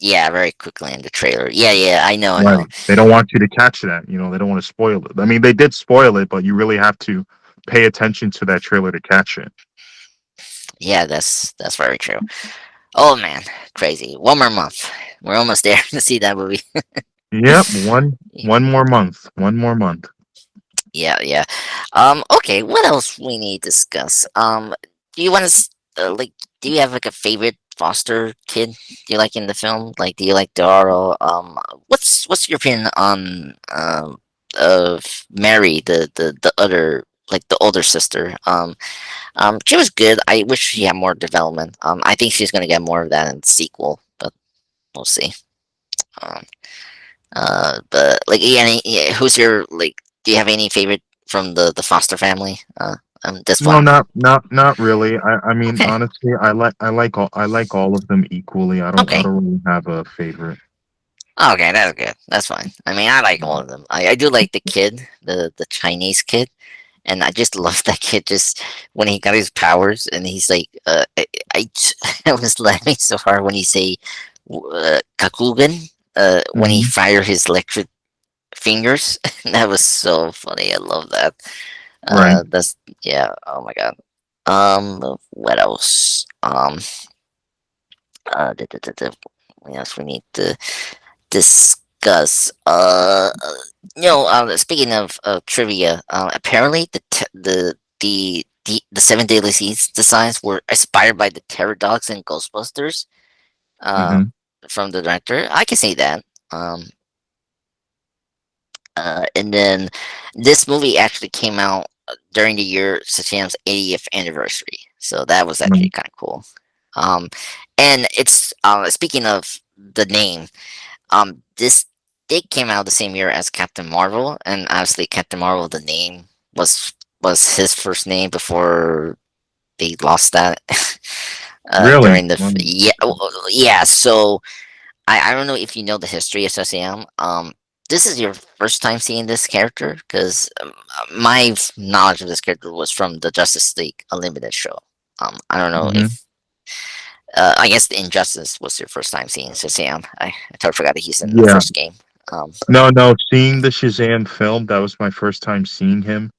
yeah, very quickly in the trailer. Yeah, yeah, I know, I know. Right. They don't want you to catch that. You know, they don't want to spoil it. I mean, they did spoil it, but you really have to pay attention to that trailer to catch it. Yeah, that's very true. Oh man, crazy. One more month. We're almost there to see that movie. Yep, one more month. One more month. Yeah, yeah. Okay, what else we need to discuss? Do you want to like? Do you have like a favorite foster kid? Do you like in the film? Like, do you like Dara? What's your opinion on of Mary, the other like the older sister? She was good. I wish she had more development. I think she's gonna get more of that in the sequel, but we'll see. Um, but like, yeah, who's your like? Do you have any favorite from the Foster family? This No, one. not really. I mean, Okay, honestly, I like all of them equally. I okay, don't really have a favorite. okay. That's good. That's fine. I mean, I like all of them. I do like the kid, the Chinese kid, and I just love that kid. Just when he got his powers, and he's like, I, I was laughing so hard when he say, Kakugan, when he Hmm. fired his electric fingers. That was so funny. I love that. Right. That's yeah. Oh my god. What else? What else we need to discuss? Speaking of trivia, apparently the Seven Deadly Sins designs were inspired by the Terror Dogs and Ghostbusters. Uh, Hmm. from the director, I can see that. Um, and then this movie actually came out during the year Shazam's 80th anniversary, so that was actually Right. kind of cool. Um, and it's speaking of the name, this it came out the same year as Captain Marvel, and obviously Captain Marvel, the name was his first name before they lost that Really? during the Well, yeah yeah. So I don't know if you know the history of Sosam. This is your first time seeing this character because my knowledge of this character was from the Justice League Unlimited show. I don't know hmm. if I guess the Injustice was your first time seeing Shazam. I totally forgot that he's in the Yeah. first game. Um, No, no. Seeing the Shazam film, that was my first time seeing him,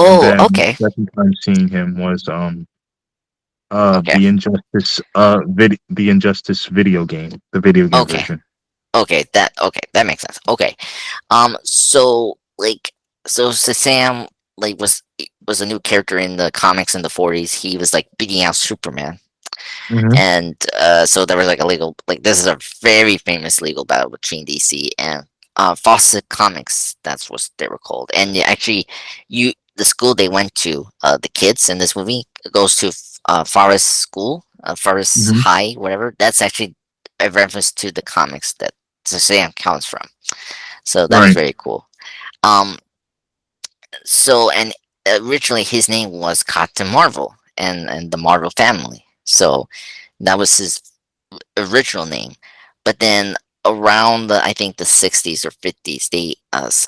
and oh, then okay, second time seeing him was okay, the Injustice video game, the video game okay, version. okay, that makes sense. Okay, so like, so Shazam like was a new character in the comics in the 40s. He was like beating out Superman. Hmm. And so there was like a legal, like this is a very famous legal battle between DC and Fawcett Comics. That's what they were called. And actually, the school they went to, the kids in this movie goes to Forest School, Forest Hmm. High, whatever. That's actually a reference to the comics that Shazam comes from. So that was Right. very cool. Um, so and originally his name was Captain Marvel and the Marvel family. So that was his original name. But then around I think the 60s or 50s, they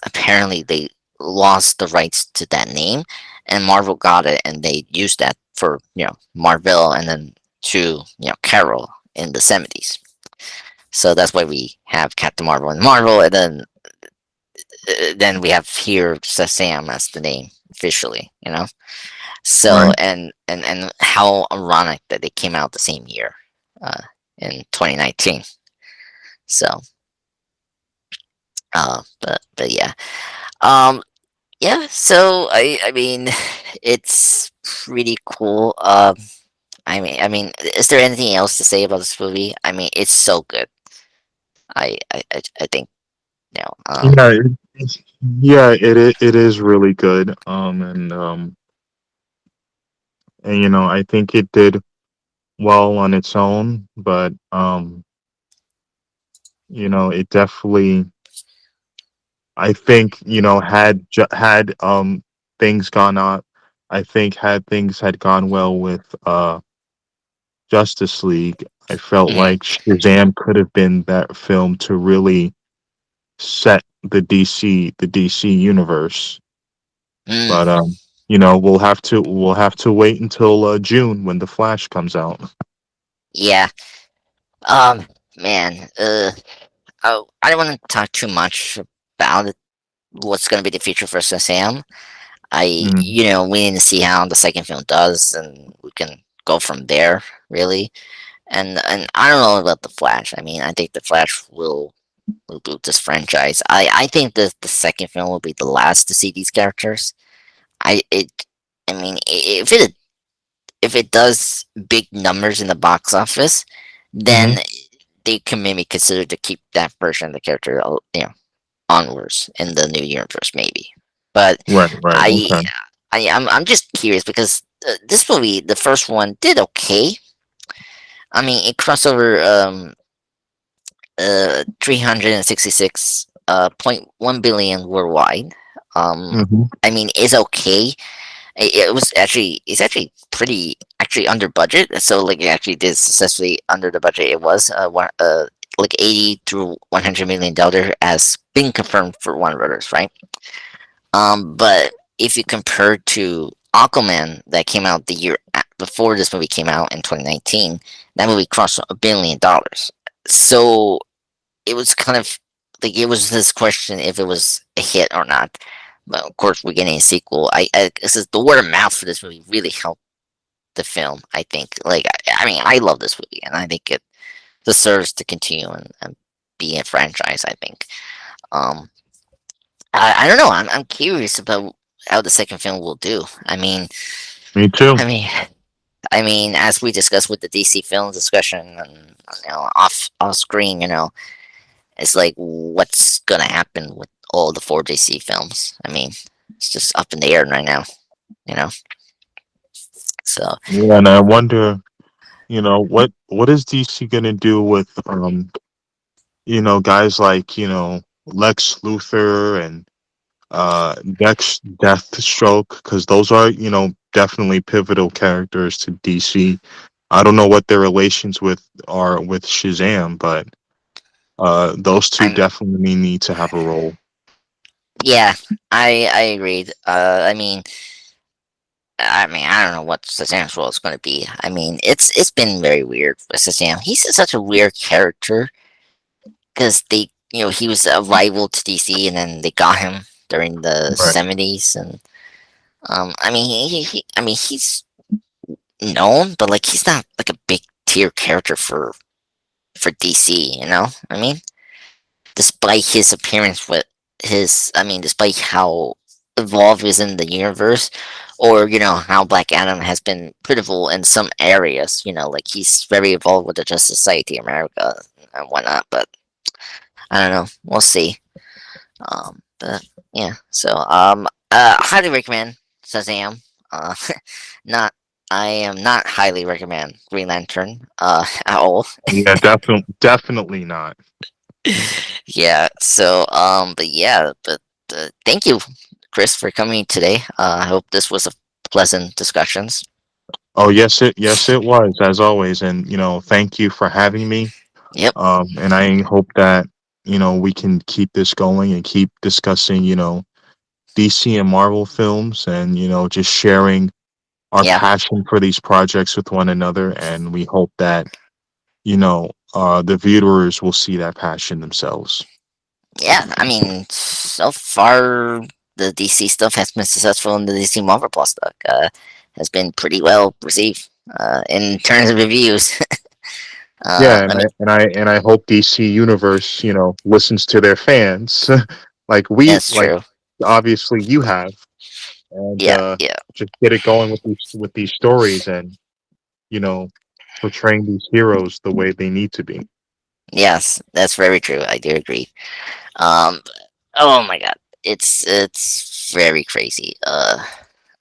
apparently they lost the rights to that name, and Marvel got it, and they used that for Marvel, and then to Carol in the 70s. So that's why we have Captain Marvel and Marvel, and then we have here Shazam as the name officially. So Right. and how ironic that they came out the same year, uh, in 2019. So, but yeah, um, yeah. So I mean, it's pretty cool. I mean, is there anything else to say about this movie? I mean, it's so good. I think you know. Yeah. Yeah. It is really good. And I think it did well on its own, but it definitely, I think, had things gone on, I think had things had gone well with Justice League, I felt Mhm. like Shazam could have been that film to really set the DC universe. Mm, But we'll have to wait until June when the Flash comes out. yeah. Um. Man, I don't want to talk too much about it, what's going to be the future for Shazam. Mm, We need to see how the second film does, and we can go from there, really. And I don't know about the Flash. I mean, I think the Flash will boot this franchise. I think the second film will be the last to see these characters. I it I mean, if it does big numbers in the box office, then hmm. they can maybe consider to keep that version of the character, onwards in the new universe, maybe. But Right, right. I, Okay. I'm just curious because this movie, the first one, did okay. I mean, it crossed over 366.1 billion worldwide. Hmm. I mean, it's okay. It's actually pretty actually under budget. So like it actually did successfully under the budget. It was like 80 to 100 million dollar has been confirmed for Warner Brothers, right? But if you compare to Aquaman that came out the year before this movie came out in 2019, that movie crossed $1 billion. So it was kind of like it was this question if it was a hit or not. But of course, we're getting a sequel. This is the word of mouth for this movie really helped the film. I think. Like, I mean, I love this movie, and I think it deserves to continue and be a franchise. I think. Um, I don't know. I'm curious about how the second film will do. Me too. I mean, as we discussed with the DC film discussion, and off screen, it's like what's gonna happen with all the four DC films. I mean, it's just up in the air right now, you know. So Yeah, and I wonder, what is DC gonna do with guys like, Lex Luthor and Deathstroke, because those are, definitely pivotal characters to DC. I don't know what their relations are with Shazam, but those two I'm definitely need to have a role. yeah, I agreed. I don't know what Shazam's role is going to be. I mean, it's been very weird with Shazam. He's such a weird character because he was a rival to DC, and then they got him during the Right. '70s, and I mean, he's known, but like he's not like a big tier character for DC. I mean, despite his appearance with despite how evolved is in the universe, or how Black Adam has been pivotal in some areas. Like he's very involved with the Justice Society of America and whatnot. But I don't know. We'll see. But yeah. So highly recommend Shazam. Not. I am not highly recommend Green Lantern. At all. Yeah, definitely not. Yeah. So but yeah. But thank you, Chris, for coming today. I hope this was a pleasant discussions. Oh, yes it was, as always, and thank you for having me. Yep. And I hope that we can keep this going and keep discussing DC and Marvel films, and just sharing our Yeah. passion for these projects with one another, and we hope that the viewers will see that passion themselves. Yeah. I mean, so far the DC stuff has been successful, and the DC Marvel Plus stuff has been pretty well received in terms of reviews. Yeah, I and mean, I hope DC Universe listens to their fans, that's like true. obviously you have, and Yeah. Yeah. just get it going with these stories, and you know portraying these heroes the way they need to be. Yes, that's very true. I do agree. Um, oh my god, it's very crazy.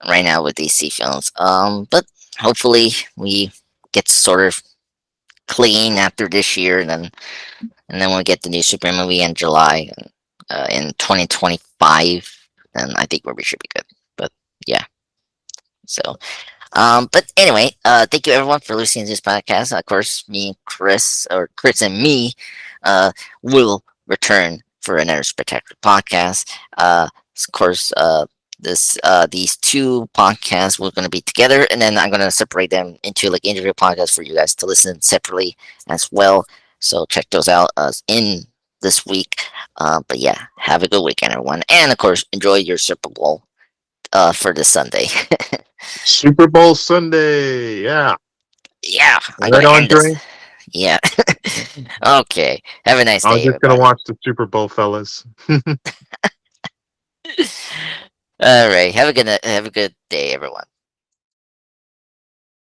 Right now with DC films. But hopefully we get sort of clean after this year, and then we'll get the new Superman movie in July, in 2025, and I think we should be good. But yeah, so but anyway, thank you everyone for listening to this podcast. Of course, me and Chris, or Chris and me, will return for another spectacular podcast. Of course, these two podcasts we're going to be together, and then I'm going to separate them into like interview podcasts for you guys to listen separately as well. So check those out in this week. But yeah, have a good weekend, everyone, and of course, enjoy your Super Bowl for this Sunday. Super Bowl Sunday. Yeah. Yeah, I'm Right gonna on, end this. Dre. Yeah. Okay. Have a nice I'm day, just gonna everybody. watch the Super Bowl, fellas. All right. Have a good day, everyone.